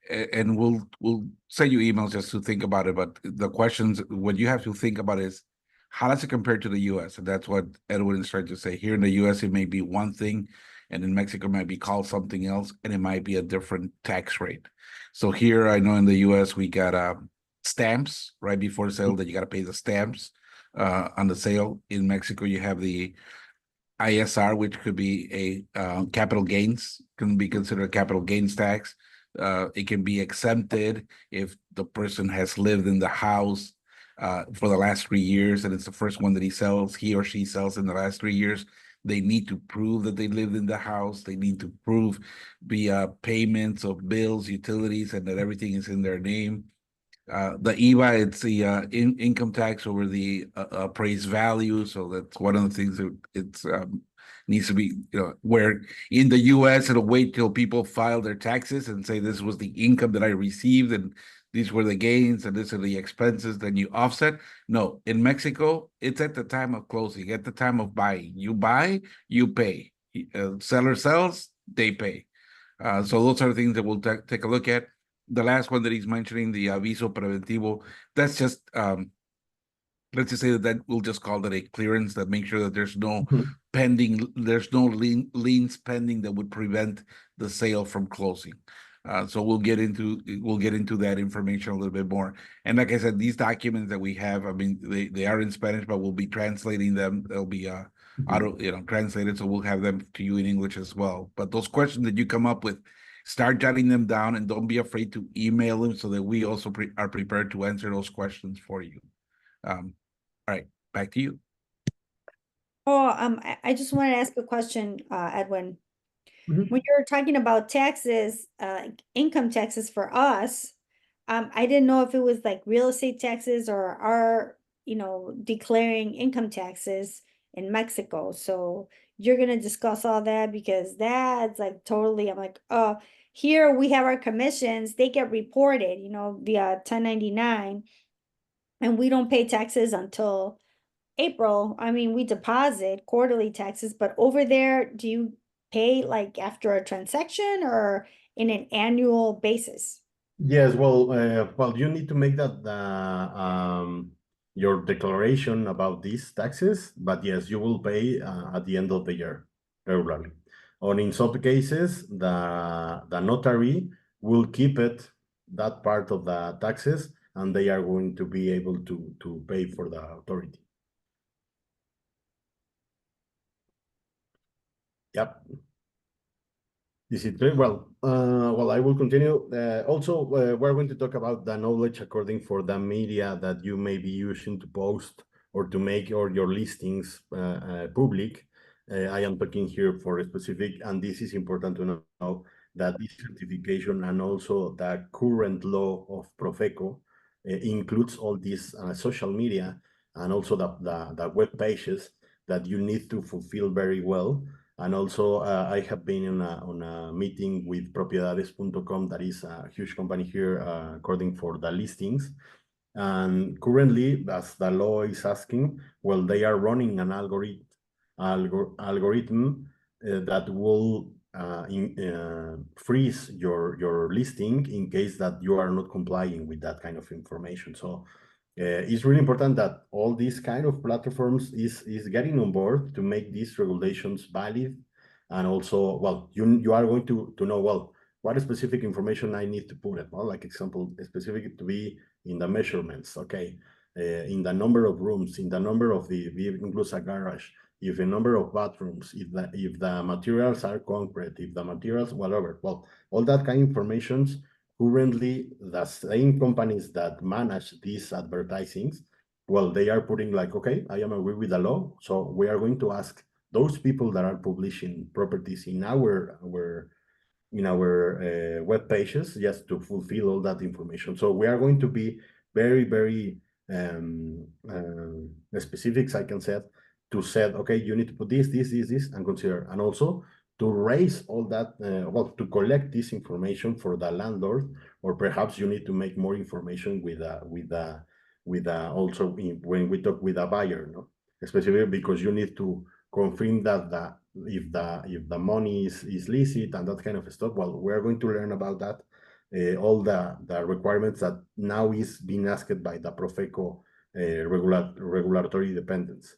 S3: and we'll send you emails just to think about it. But the questions, what you have to think about is, how does it compare to the US? And that's what Edwin is trying to say. Here in the US, it may be one thing, and in Mexico, it might be called something else, and it might be a different tax rate. So here, I know in the US, we got stamps right before sale that you got to pay the stamps on the sale. In Mexico, you have the ISR, which could be a capital gains, can be considered a capital gains tax. It can be exempted if the person has lived in the house for the last 3 years, and it's the first one that he or she sells in the last 3 years. They need to prove that they lived in the house. They need to prove via payments of bills, utilities, and that everything is in their name. The IVA, it's the income tax over the appraised value. So that's one of the things that it's needs to be, you know, where in the US, it'll wait till people file their taxes and say, this was the income that I received, and these were the gains, and these are the expenses, then you offset. No, in Mexico, it's at the time of closing, at the time of buying. You buy, you pay. Seller sells, they pay. So those are the things that we'll take a look at. The last one that he's mentioning, the aviso preventivo, that's just let's just say that we'll just call that a clearance that makes sure that there's no pending, there's no liens pending that would prevent the sale from closing. So we'll get into that information a little bit more. And like I said, these documents that we have, I mean, they are in Spanish, but we'll be translating them. They'll be translated, so we'll have them to you in English as well. But those questions that you come up with, start jotting them down, and don't be afraid to email them so that we also are prepared to answer those questions for you. All right, back to you.
S1: Oh, I just wanted to ask a question, Edwin.
S2: Mhm.
S1: When you're talking about taxes, income taxes for us, I didn't know if it was like real estate taxes or our, declaring income taxes in Mexico. So you're gonna discuss all that because that's like totally, I'm like, oh, here we have our commissions, they get reported, via 1099, and we don't pay taxes until April. I mean, we deposit quarterly taxes, but over there, do you pay like after a transaction or in an annual basis?
S2: Yes, well, you need to make that your declaration about these taxes, but yes, you will pay at the end of the year regularly. Or in some cases, the notary will keep it that part of the taxes, and they are going to be able to pay for the authority. Yep. Is it clear? Well, I will continue. Also, we're going to talk about the knowledge according for the media that you may be using to post or to make or your listings public. I am talking here for a specific, and this is important to know that this certification and also the current law of Profeco includes all these social media and also the web pages that you need to fulfill very well. And also, I have been on a meeting with propiedades.com, that is a huge company here, according for the listings. And currently, as the law is asking, well, they are running an algorithm that will freeze your listing in case that you are not complying with that kind of information. So it's really important that all these kind of platforms is getting on board to make these regulations valid. And also, well, you are going to know, well, what specific information I need to put it. Well, like example, specific to be in the measurements, okay, in the number of rooms, in the number of the, we include a garage, if the number of bathrooms, if the materials are concrete, if the materials, whatever. Well, all that kind of informations. Currently, the same companies that manage these advertisings, well, they are putting like, okay, I am agree with the law, so we are going to ask those people that are publishing properties in our web pages just to fulfill all that information. So we are going to be very, very specifics, I can say, to say, okay, you need to put this, and consider, and also to raise all that, well, to collect this information for the landlord, or perhaps you need to make more information with also when we talk with a buyer, no, especially because you need to confirm that if the money is licit and that kind of stuff. Well, we're going to learn about that, all the requirements that now is being asked by the Profeco regulatory dependence.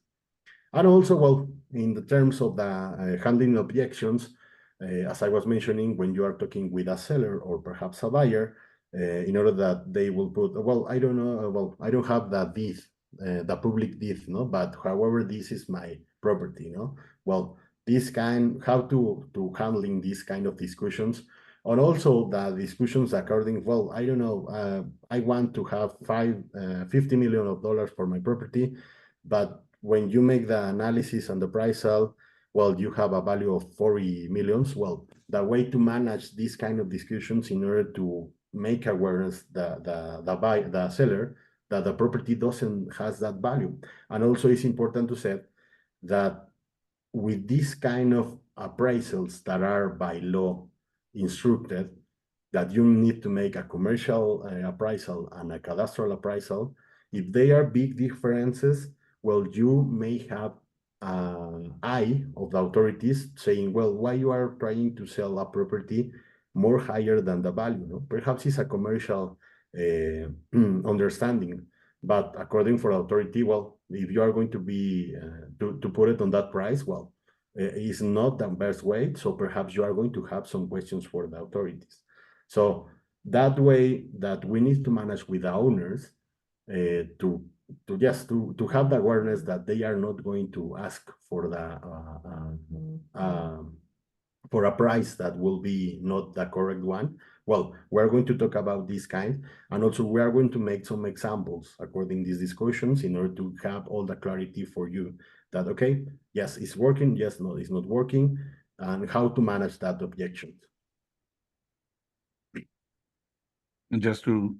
S2: And also, well, in the terms of the handling objections, as I was mentioning, when you are talking with a seller or perhaps a buyer, in order that they will put, well, I don't know, well, I don't have the deed, the public deed, no, but however, this is my property, no. Well, this kind, how to handling these kind of discussions, and also the discussions according, well, I don't know, I want to have $50 million for my property, but when you make the analysis on the price sale, well, you have a value of 40 millions. Well, the way to manage these kind of discussions in order to make awareness the seller that the property doesn't has that value. And also it's important to say that with these kind of appraisals that are by law instructed, that you need to make a commercial appraisal and a cadastral appraisal, if they are big differences, well, you may have eye of the authorities saying, well, why you are trying to sell a property more higher than the value, no? Perhaps it's a commercial understanding, but according for authority, well, if you are going to be to put it on that price, well, it's not the best way. So perhaps you are going to have some questions for the authorities. So that way that we need to manage with the owners to have the awareness that they are not going to ask for for a price that will be not the correct one. Well, we're going to talk about this kind, and also we are going to make some examples according to these discussions in order to have all the clarity for you that, okay, yes, it's working, yes, no, it's not working, and how to manage that objection.
S3: And just to,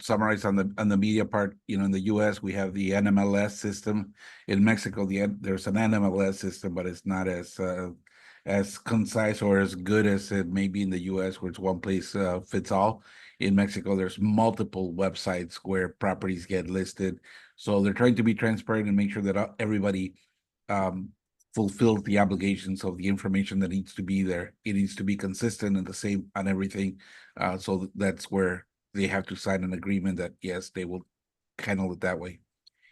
S3: summarize on the media part, in the US, we have the NMLS system. In Mexico, there's an NMLS system, but it's not as concise or as good as it may be in the US, where it's one place fits all. In Mexico, there's multiple websites where properties get listed. So they're trying to be transparent and make sure that everybody fulfills the obligations of the information that needs to be there. It needs to be consistent and the same on everything. So that's where they have to sign an agreement that, yes, they will handle it that way.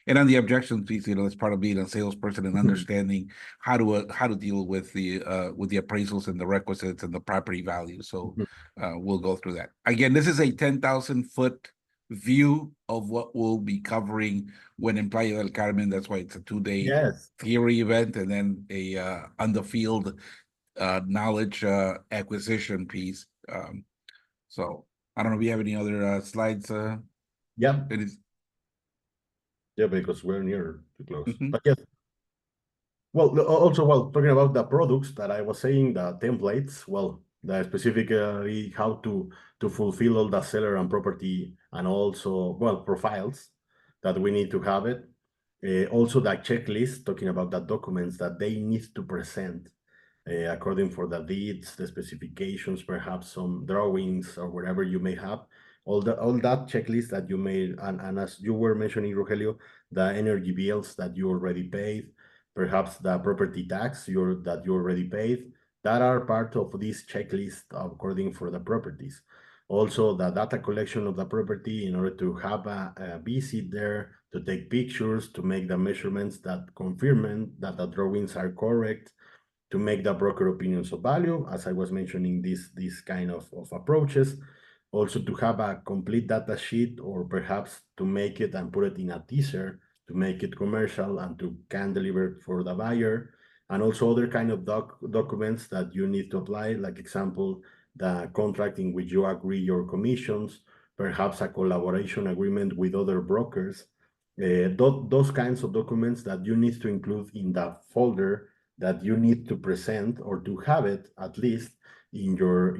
S3: And on the objections piece, it's part of being a salesperson and understanding how to deal with the appraisals and the requisites and the property value. So we'll go through that. Again, this is a 10,000-foot view of what we'll be covering when in Playa del Carmen. That's why it's a 2-day
S2: Yes.
S3: theory event and then a on the field knowledge acquisition piece. So I don't know if you have any other slides.
S2: Yeah.
S3: It is.
S2: Yeah, because we're near to close.
S3: Mhm.
S2: But yes. Well, also, well, talking about the products that I was saying, the templates, well, the specifically how to fulfill all the seller and property and also, well, profiles that we need to have it. Also the checklist, talking about the documents that they need to present according for the deeds, the specifications, perhaps some drawings or whatever you may have. All that checklist that you made, and as you were mentioning, Rogelio, the energy bills that you already paid, perhaps the property tax that you already paid, that are part of this checklist according for the properties. Also, the data collection of the property in order to have a visit there, to take pictures, to make the measurements that confirm that the drawings are correct, to make the broker opinions of value, as I was mentioning, this kind of approaches. Also to have a complete data sheet, or perhaps to make it and put it in a teaser to make it commercial and to can deliver for the buyer. And also other kind of documents that you need to apply, like example, the contract in which you agree your commissions, perhaps a collaboration agreement with other brokers. Those kinds of documents that you need to include in the folder that you need to present, or to have it at least in your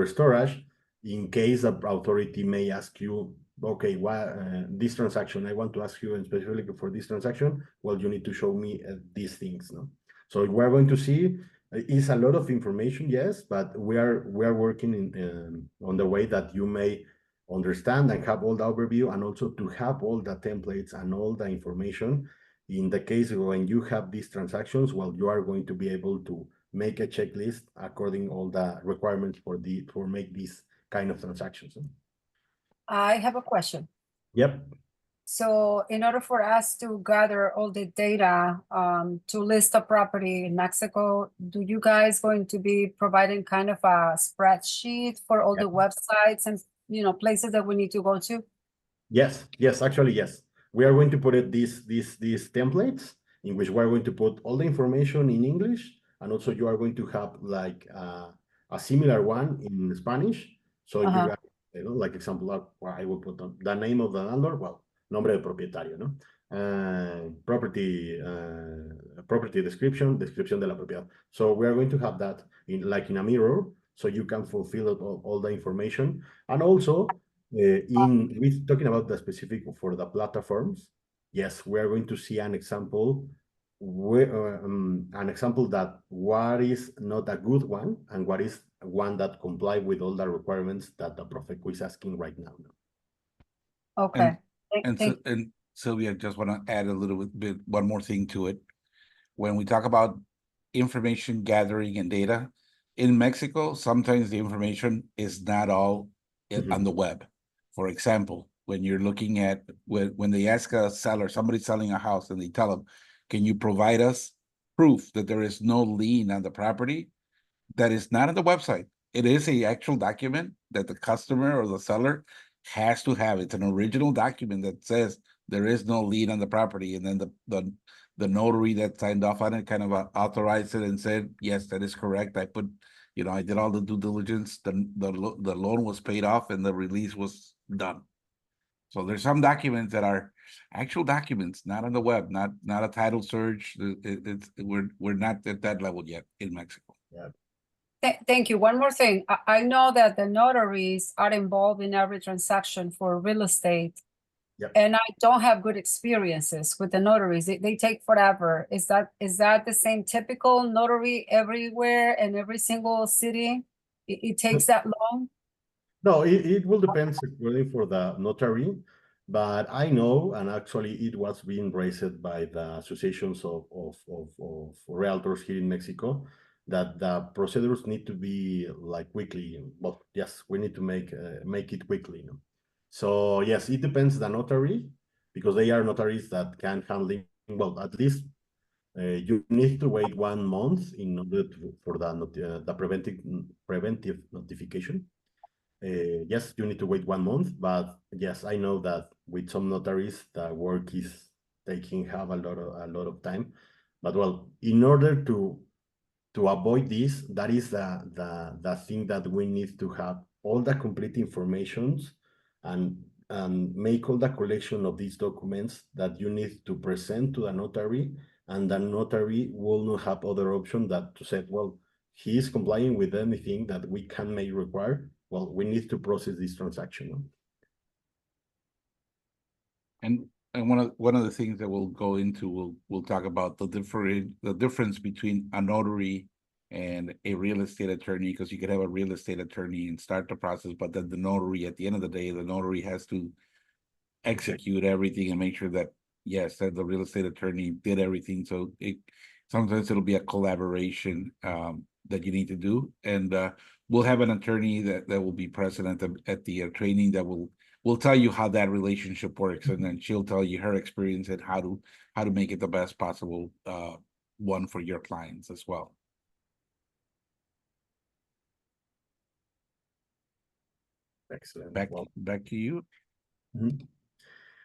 S2: storage, in case the authority may ask you, okay, this transaction, I want to ask you, and specifically for this transaction, well, you need to show me these things, no? So we're going to see is a lot of information, yes, but we are working on the way that you may understand and have all the overview, and also to have all the templates and all the information. In the case when you have these transactions, well, you are going to be able to make a checklist according all the requirements for make these kind of transactions.
S8: I have a question.
S2: Yep.
S8: So in order for us to gather all the data to list a property in Mexico, do you guys going to be providing kind of a spreadsheet for all the websites and places that we need to go to?
S2: Yes, actually, yes. We are going to put it these templates in which we are going to put all the information in English, and also you are going to have like a similar one in Spanish. So you like example, I will put the name of the landlord, well, nombre de propietario, no? Property description de la propiedad. So we are going to have that in a mirror, so you can fulfill all the information. And also we're talking about the specific for the platforms. Yes, we are going to see an example that what is not a good one and what is one that comply with all the requirements that the Profeco is asking right now.
S8: Okay.
S3: And Sylvia, just want to add a little bit, one more thing to it. When we talk about information gathering and data in Mexico, sometimes the information is not all on the web. For example, when you're looking at when they ask a seller, somebody selling a house, and they tell them, can you provide us proof that there is no lien on the property? That is not on the website. It is an actual document that the customer or the seller has to have. It's an original document that says there is no lien on the property, and then the notary that signed off on it kind of authorized it and said, yes, that is correct. I put, I did all the due diligence. The loan was paid off and the release was done. So there's some documents that are actual documents, not on the web, not a title search. We're not at that level yet in Mexico.
S2: Yeah.
S8: Thank you. One more thing. I know that the notaries are involved in every transaction for real estate.
S2: Yep.
S8: And I don't have good experiences with the notaries. They take forever. Is that the same typical notary everywhere in every single city? It takes that long?
S2: No, it will depend really for the notary. But I know, and actually it was being raised by the associations of realtors here in Mexico, that the procedures need to be like weekly. Well, yes, we need to make it weekly. So yes, it depends the notary, because they are notaries that can handle, well, at least you need to wait 1 month in order for the preventive notification. Yes, you need to wait 1 month, but yes, I know that with some notaries, the work is have a lot of time. But well, in order to avoid this, that is the thing that we need to have all the complete informations and make all the collection of these documents that you need to present to the notary, and the notary will not have other option that to say, well, he is complying with anything that we can may require. Well, we need to process this transaction.
S3: And one of the things that we'll go into, we'll talk about the difference between a notary and a real estate attorney, because you could have a real estate attorney and start the process, but then the notary, at the end of the day, the notary has to execute everything and make sure that, yes, that the real estate attorney did everything. So sometimes it'll be a collaboration that you need to do. And we'll have an attorney that will be present at the training that will tell you how that relationship works, and then she'll tell you her experience and how to make it the best possible one for your clients as well.
S2: Excellent.
S3: Back to you.
S2: Mm-hmm.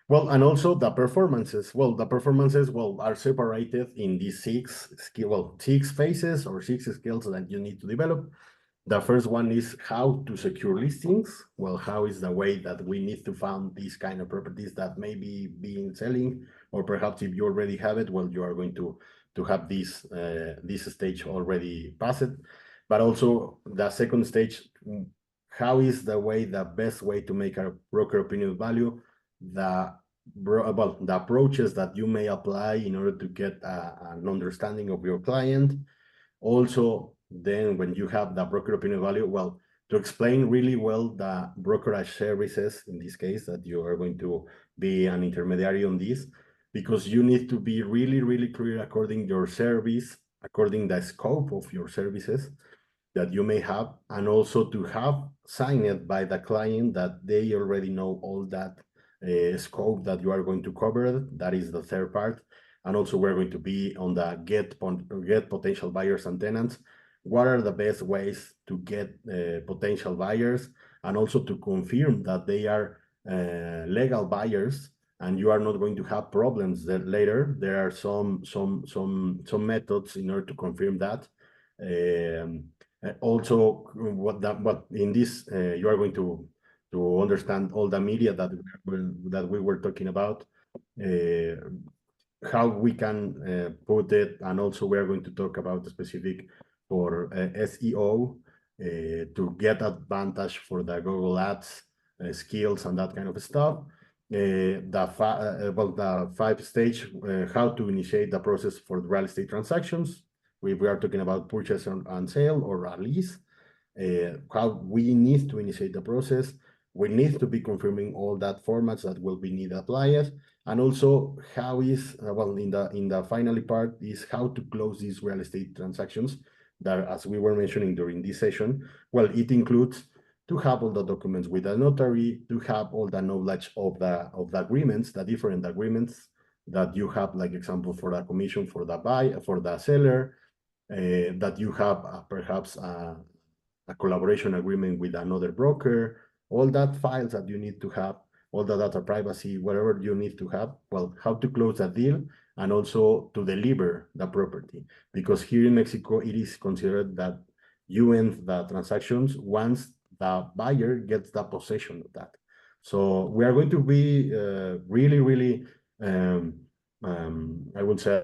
S2: Well, and also the performances. Well, the performances are separated in these six phases or 6 skills that you need to develop. The first one is how to secure listings. Well, how is the way that we need to find these kind of properties that may be being selling, or perhaps if you already have it, well, you are going to have this stage already passed. But also the second stage, how is the best way to make a broker opinion value, the approaches that you may apply in order to get an understanding of your client. Also, then when you have the broker opinion value, well, to explain really well the brokerage services, in this case, that you are going to be an intermediary on this, because you need to be really, really clear according your service, according the scope of your services that you may have, and also to have signed by the client that they already know all that scope that you are going to cover. That is the third part. And also we're going to be on the get potential buyers and tenants. What are the best ways to get potential buyers, and also to confirm that they are legal buyers and you are not going to have problems later. There are some methods in order to confirm that. Also, in this you are going to understand all the media that we were talking about, how we can put it, and also we are going to talk about the specific for SEO to get advantage for the Google Ads skills and that kind of stuff. The 5 stage, how to initiate the process for the real estate transactions. We are talking about purchase and sale or a lease. How we need to initiate the process. We need to be confirming all that formats that will be needed applied, and also how is in the final part is how to close these real estate transactions. That, as we were mentioning during this session, well, it includes to have all the documents with a notary, to have all the knowledge of the agreements, the different agreements that you have, like example for the commission for the seller, that you have perhaps a collaboration agreement with another broker, all that files that you need to have, all the data privacy, whatever you need to have, well, how to close a deal, and also to deliver the property. Because here in Mexico, it is considered that you end the transactions once the buyer gets the possession of that. So we are going to be really, really, I would say,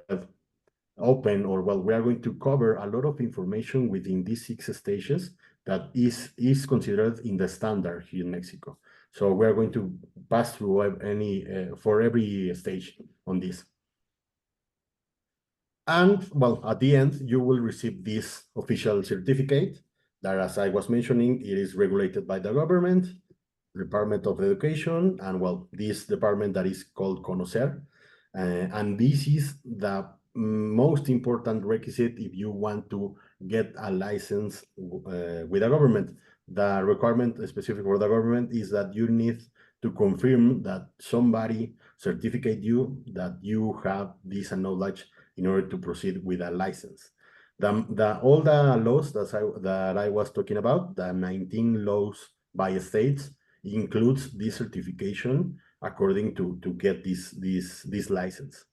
S2: open, or well, we are going to cover a lot of information within these 6 stages that is considered in the standard here in Mexico. So we are going to pass through for every stage on this. And well, at the end, you will receive this official certificate that, as I was mentioning, it is regulated by the government. Department of Education, and well, this department that is called Conocer. And this is the most important requisite if you want to get a license with the government. The requirement specific for the government is that you need to confirm that somebody certificate you that you have this knowledge in order to proceed with a license. All the laws that I was talking about, the 19 laws by states, includes this certification according to get this license.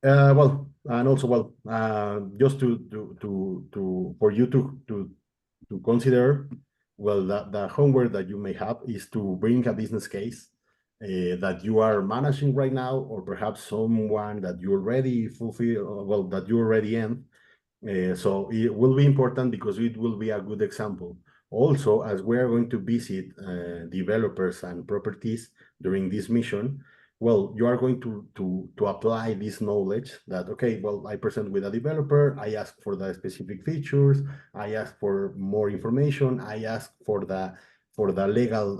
S2: Well, and also, well, just for you to consider, well, the homework that you may have is to bring a business case that you are managing right now, or perhaps someone that you already fulfill, well, that you already in. So it will be important because it will be a good example. Also, as we are going to visit developers and properties during this mission, well, you are going to apply this knowledge that, okay, well, I present with a developer, I ask for the specific features, I ask for more information, I ask for the legal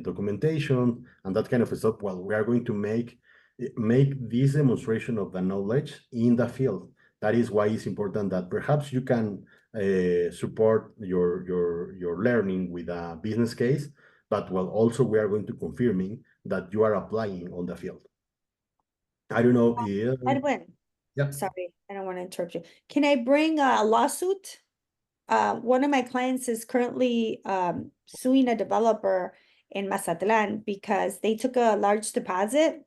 S2: documentation and that kind of stuff. Well, we are going to make this demonstration of the knowledge in the field. That is why it's important that perhaps you can support your learning with a business case, but well, also we are going to confirming that you are applying on the field. I don't know if...
S1: Edwin,
S2: Yeah.
S1: sorry, I don't want to interrupt you. Can I bring a lawsuit? One of my clients is currently suing a developer in Mazatlan because they took a large deposit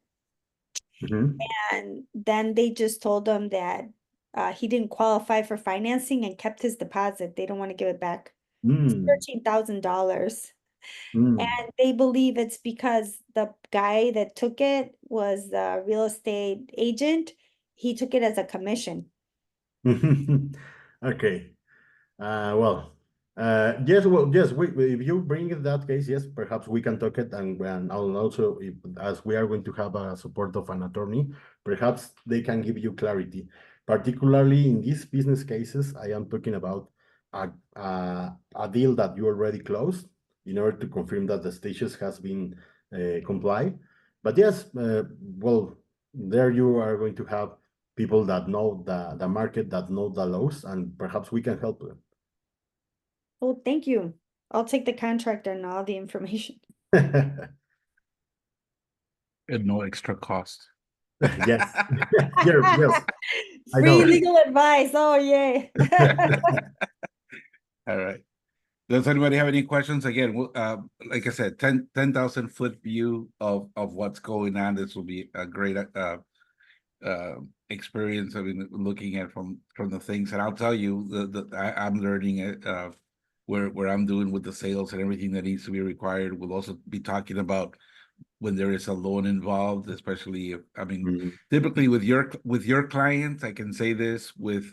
S2: Mhm.
S1: and then they just told him that he didn't qualify for financing and kept his deposit. They don't want to give it back.
S2: Mm,
S1: $13,000.
S2: mm.
S1: And they believe it's because the guy that took it was a real estate agent. He took it as a commission.
S2: Okay. Well, yes, well, yes, if you bring that case, yes, perhaps we can talk it, and also, as we are going to have a support of an attorney, perhaps they can give you clarity. Particularly in these business cases, I am talking about a deal that you already closed in order to confirm that the stages has been complied. But yes, well, there you are going to have people that know the market, that know the laws, and perhaps we can help them.
S1: Oh, thank you. I'll take the contract and all the information.
S3: At no extra cost.
S2: Yes. Yes. I
S1: Free
S2: know.
S1: legal advice. Oh, yay.
S3: All right. Does anybody have any questions? Again, like I said, 10,000 foot view of what's going on. This will be a great experience. I mean, looking at from the things, and I'll tell you, I'm learning it where I'm doing with the sales and everything that needs to be required. We'll also be talking about when there is a loan involved, especially if, I mean, typically with your clients, I can say this with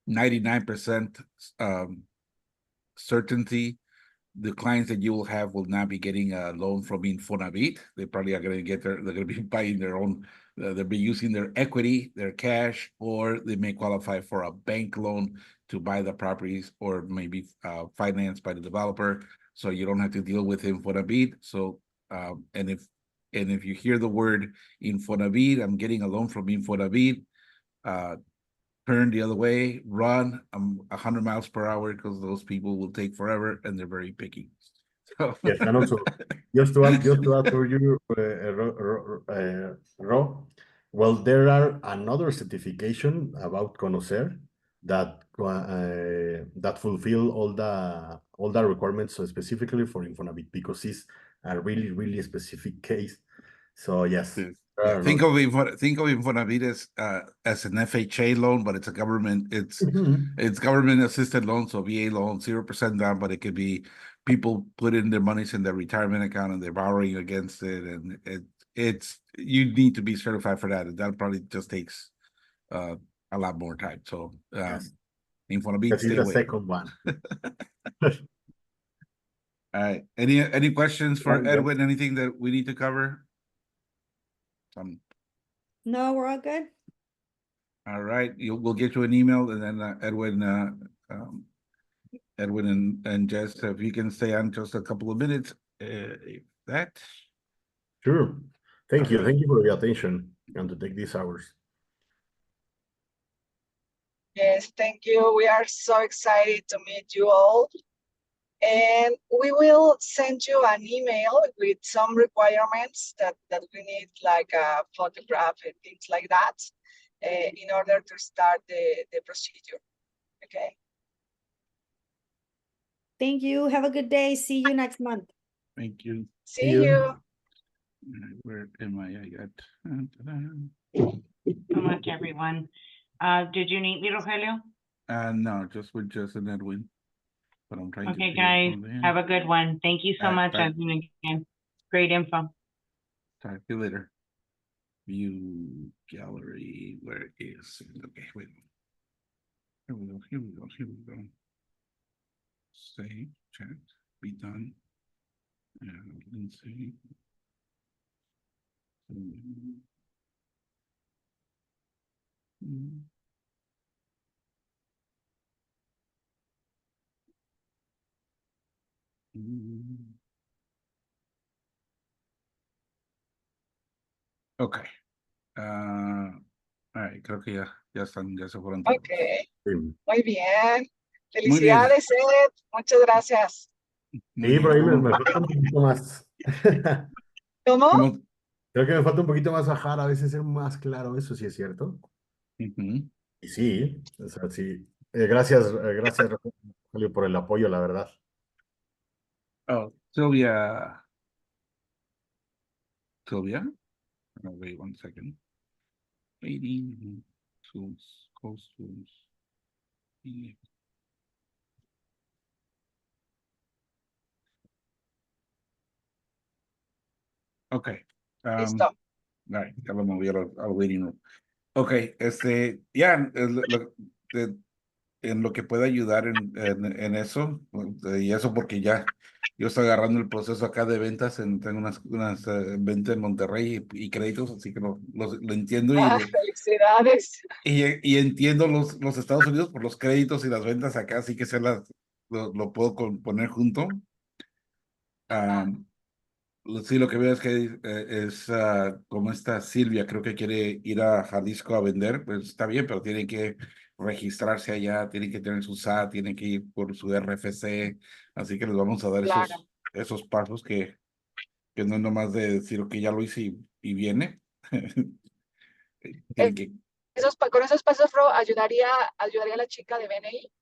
S3: 99% certainty, the clients that you will have will not be getting a loan from Infonavit. They probably are going to they're going to be buying their own, they'll be using their equity, their cash, or they may qualify for a bank loan to buy the properties, or maybe financed by the developer. So you don't have to deal with Infonavit. So, and if you hear the word Infonavit, I'm getting a loan from Infonavit, turn the other way, run 100 miles per hour, because those people will take forever and they're very picky. So
S2: Yes, and also just to add for you, Ro, well, there are another certification about Conocer that that fulfill all the requirements, so specifically for Infonavit, because it's a really specific case. So yes.
S3: yeah, think of Infonavit as an FHA loan, but it's a government, it's government assisted loan, so VA loan, 0% down, but it could be people put in their monies in their retirement account and they're borrowing against it, and it's you need to be certified for that, and that probably just takes a lot more time. So
S2: Yes.
S3: Infonavit, stay
S2: the
S3: away.
S2: second one.
S3: All right. Any questions for
S2: Yeah.
S3: Edwin? Anything that we need to cover?
S1: No, we're all good.
S3: All right. We'll get you an email, and then Edwin Edwin and Jess, if you can stay on just a couple of minutes, if that.
S2: Sure. Thank you.
S3: Alright.
S2: Thank you for the attention and to take these hours.
S4: Yes, thank you. We are so excited to meet you all. And we will send you an email with some requirements that we need, like a photograph and things like that, in order to start the procedure. Okay.
S1: Thank you. Have a good day. See you next month.
S3: Thank you.
S4: See you.
S3: Alright, where am I got?
S9: So much, everyone. Did you need me, Rogelio?
S3: No, just with Jess and Edwin. But I'm trying to
S9: Okay,
S3: figure
S9: guys,
S3: something in.
S9: have a good one. Thank you so much,
S3: Bye.
S9: Edwin, again. Great info.
S3: Talk to you later. View gallery, where is it? Okay, wait. Here we go, here we go, here we go. Save, chat, be done. And Lindsay. Ok. Creo que ya están, ya se fueron todos.
S4: Okay,
S2: Sí,
S4: muy bien.
S3: Muy bien.
S4: Felicidades, Ed. Muchas gracias.
S3: Muy
S2: Sí, por ahí
S3: bien.
S2: me falta un poquito más.
S4: ¿Cómo?
S3: ¿Cómo?
S2: Creo que me falta un poquito más bajar, a veces ser más claro, eso sí es cierto.
S3: Ujú.
S2: Y sí, o sea, sí. Gracias, Rogelio, por el apoyo, la verdad.
S3: Oh, Sylvia. Sylvia? Oh, wait 1 second. Waiting. Tools, close tools. Yeah. Okay.
S4: Listo.
S3: All right, ya lo moví al waiting room. Ok, ya, en lo que pueda ayudar en eso, y eso porque ya yo estoy agarrando el proceso acá de ventas, tengo unas ventas en Monterrey y créditos, así que lo entiendo
S4: Felicidades.
S3: y entiendo los Estados Unidos por los créditos y las ventas acá, así que lo puedo poner junto. Sí, lo que veo es que como esta Silvia, creo que quiere ir a Jalisco a vender, pues está bien, pero tiene que registrarse allá, tiene que tener su SAT, tiene que ir por su RFC, así que les vamos a dar
S4: Claro.
S3: esos pasos que no es nomás de decir que ya lo hice y viene. Tiene que,
S4: Con esos pasos, Ro, ayudaría a la chica de BNI.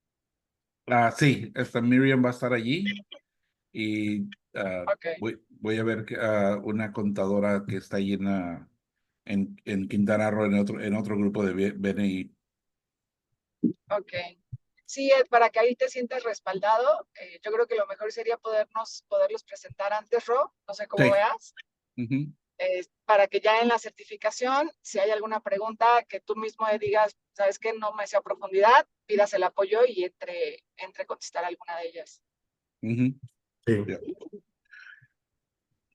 S3: sí, esta Miriam va a estar allí y
S4: Okay.
S3: voy a ver una contadora que está allí en Quintana Roo, en otro grupo de BNI.
S4: Ok. Sí, Ed, para que ahí te sientas respaldado, yo creo que lo mejor sería poderlos presentar antes, Ro, no sé cómo
S3: Sí.
S4: veas,
S3: Ujú.
S4: para que ya en la certificación, si hay alguna pregunta, que tú mismo digas, sabes que no me sé a profundidad, pidas el apoyo y entre a contestar alguna de ellas.
S3: Ujú.
S2: Sí.
S3: Ya.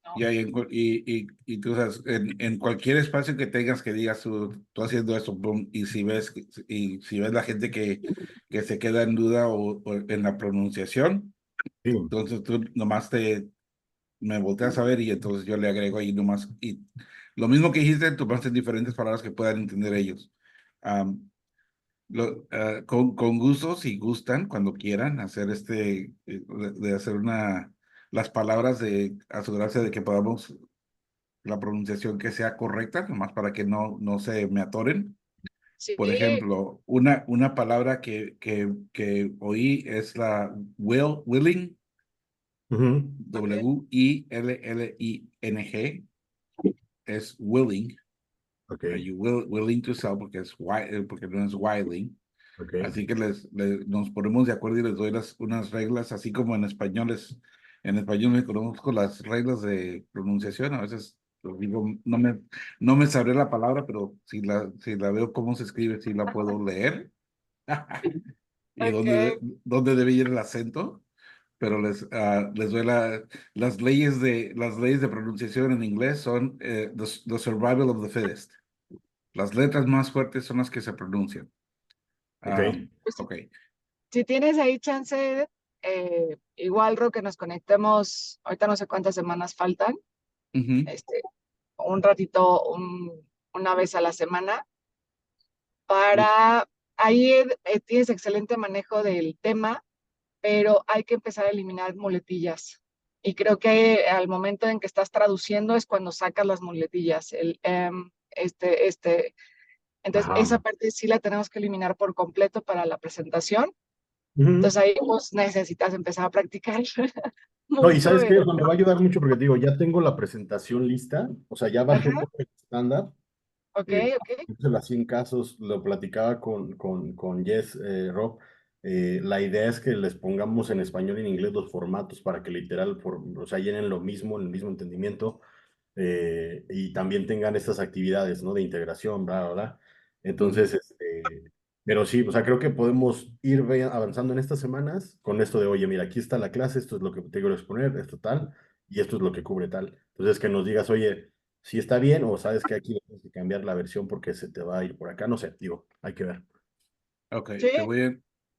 S4: ¿No?
S3: Ya, y tú sabes, en cualquier espacio que tengas que digas tú haciendo esto, boom, y si ves la gente que se queda en duda o en la pronunciación,
S2: Sí.
S3: entonces tú nomás me volteas a ver y entonces yo le agrego ahí nomás, y lo mismo que dijiste, tú pones en diferentes palabras que puedan entender ellos. Con gusto, si gustan, cuando quieran, hacer de hacer las palabras de asegurarse de que podamos la pronunciación que sea correcta, nomás para que no se me atoren.
S4: Sí,
S3: Por ejemplo, una palabra que oí es la willing,
S2: Ujú.
S3: Willing, es willing.
S2: Ok,
S3: Are you willing to sell? Porque no es wiling.
S2: ok.
S3: Así que nos ponemos de acuerdo y les doy unas reglas, así como en español me conozco las reglas de pronunciación, a veces lo digo, no me sabré la palabra, pero si la veo cómo se escribe, sí la puedo leer. Y
S4: ok.
S3: dónde debe ir el acento, pero les doy las leyes de pronunciación en inglés son the survival of the fittest. Las letras más fuertes son las que se pronuncian.
S2: Ok.
S4: Pues,
S3: Ok.
S4: si tienes ahí chance, igual, Ro, que nos conectemos, ahorita no sé cuántas semanas faltan,
S3: Ujú.
S4: un ratito, una vez a la semana, para, ahí tienes excelente manejo del tema, pero hay que empezar a eliminar muletillas. Y creo que al momento en que estás traduciendo es cuando sacas las muletillas, entonces
S2: Ajá.
S4: esa parte sí la tenemos que eliminar por completo para la presentación.
S2: Ujú.
S4: Entonces ahí pues necesitas empezar a practicar
S2: No, y
S4: mucho.
S2: ¿sabes qué? O sea, me va a ayudar mucho porque te digo, ya tengo la presentación lista, o sea, ya bajé
S4: Ajá,
S2: todo el estándar.
S4: ok, ok.
S2: Puse las 100 casos, lo platicaba con Jess, Rob. La idea es que les pongamos en español y en inglés los formatos para que literal, o sea, llenen lo mismo, el mismo entendimiento, y también tengan estas actividades, ¿no? De integración, bla, bla, bla. Entonces, pero sí, o sea, creo que podemos ir avanzando en estas semanas con esto de, oye, mira, aquí está la clase, esto es lo que te quiero exponer, esto tal, y esto es lo que cubre tal. Entonces, que nos digas, oye, si está bien o sabes que aquí tienes que cambiar la versión porque se te va a ir por acá, no sé, digo, hay que ver.
S3: Ok,
S4: Sí,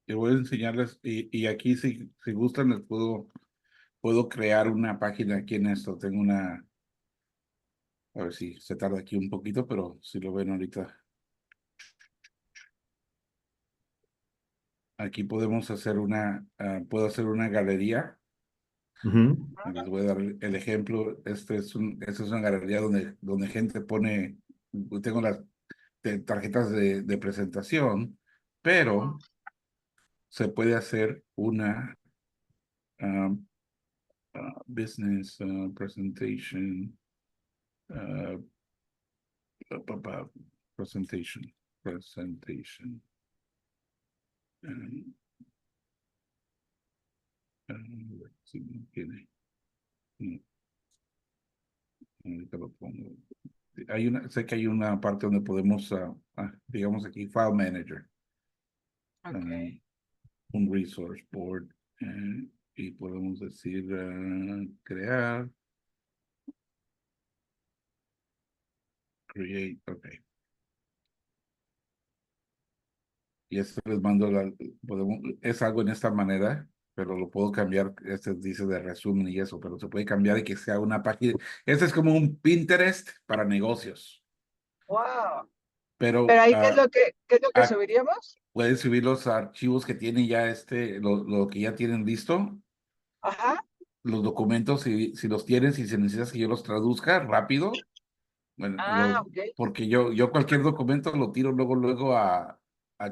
S3: te voy a enseñarles y aquí si gustan les puedo crear una página aquí en esto. Tengo una, a ver si se tarda aquí un poquito, pero si lo ven ahorita. Aquí podemos hacer puedo hacer una galería.
S2: Ujú.
S3: Les voy a dar el ejemplo. Esta es una galería donde gente pone, tengo las tarjetas de presentación, pero se puede hacer una um, business presentation, uh, presentation. Um, si no tiene, no, ahorita lo pongo. Sé que hay una parte donde podemos, digamos aquí, File Manager,
S4: ok.
S3: un Resource Board, y podemos decir crear, create, ok. Y esto les mando, es algo en esta manera, pero lo puedo cambiar, este dice de resumen y eso, pero se puede cambiar y que sea una página. Este es como un Pinterest para negocios,
S4: Wow. Pero
S3: pero
S4: ahí, qué es lo que subiríamos?
S3: pueden subir los archivos que tienen ya lo que ya tienen listo,
S4: Ajá.
S3: los documentos, si los tienen, si se necesita que yo los traduzca rápido, bueno,
S4: Ah, ok.
S3: porque yo cualquier documento lo tiro luego a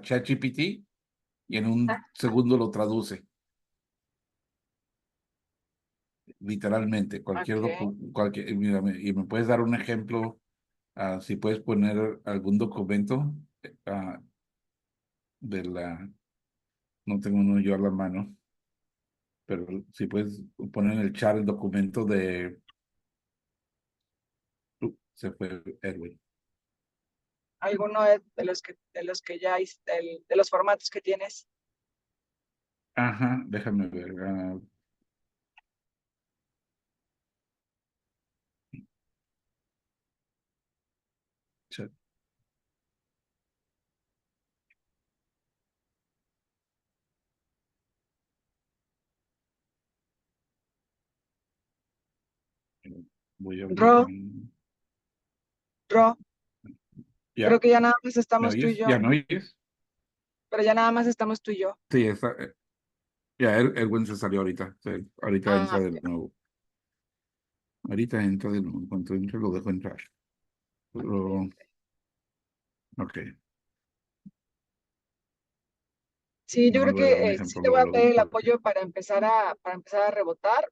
S3: ChatGPT y en un segundo lo traduce. Literalmente,
S4: Ok.
S3: mira, y me puedes dar un ejemplo, si puedes poner algún documento ah, de no tengo uno yo a la mano, pero si puedes poner en el chat el documento se fue Edwin.
S4: ¿Alguno de los que ya, de los formatos que tienes?
S3: Ajá, déjame ver. Chat. Voy a abrir.
S4: Ro, Ro, creo
S3: ¿Ya?
S4: que ya nada más
S3: ¿Me
S4: estamos tú y
S3: oyes?
S4: yo,
S3: ¿Ya me oyes?
S4: pero ya nada más estamos tú y yo.
S3: Sí, ya, Edwin se salió ahorita. Sí, ahorita entra
S4: Ah,
S3: de nuevo. Ahorita entra de nuevo. En cuanto entre, lo dejo entrar. Pero,
S4: ok.
S3: ok.
S4: Sí, yo
S3: Nomás
S4: creo
S3: voy a dar un
S4: que sí
S3: ejemplo
S4: te voy a
S3: luego.
S4: pedir el apoyo para empezar a rebotar.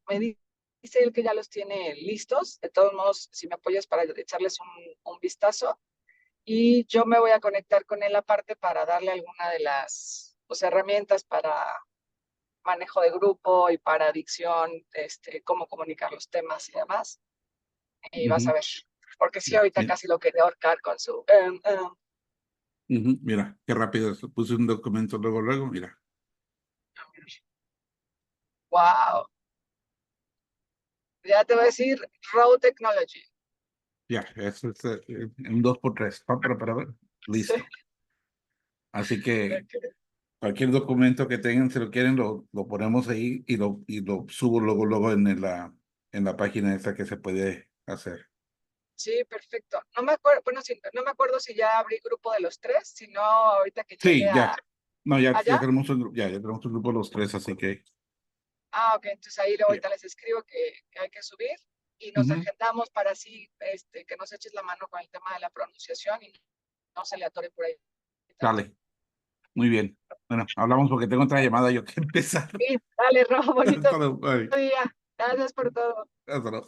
S4: Dice él que ya los tiene listos. De todos modos, si me apoyas para echarles un vistazo. Y yo me voy a conectar con él aparte para darle alguna de las pues, herramientas para manejo de grupo y para dicción, cómo comunicar los temas y demás. Y vas a
S3: Ujú.
S4: ver, porque sí,
S3: Ya,
S4: ahorita
S3: mira,
S4: casi lo quería ahorcar con su...
S3: mira, qué rápido. Puse un documento luego, mira.
S4: Wow. Ya te voy a decir Raw Technology.
S3: Ya, eso es un 2x3. Para ver.
S4: Sí.
S3: Listo. Así que
S4: Ok.
S3: Cualquier documento que tengan, si lo quieren, lo ponemos ahí y lo subo luego en la página esa que se puede hacer.
S4: Sí, perfecto. No me acuerdo, bueno, no me acuerdo si ya abrí grupo de los tres, si no, ahorita que
S3: Sí,
S4: llegue
S3: ya. No, ya
S4: ¿allá?
S3: tenemos ya tenemos un grupo los tres, así que.
S4: Ok, entonces ahí ahorita les escribo que hay que subir y nos
S3: Ujú.
S4: agendamos para así, que nos eches la mano con el tema de la pronunciación y no se le atore por ahí.
S3: Dale. Muy bien. Bueno, hablamos porque tengo otra llamada yo que empezar.
S4: Sí, dale, Ro, bonito
S3: Hasta luego. Bye.
S4: día. Gracias por todo.
S3: Hasta luego.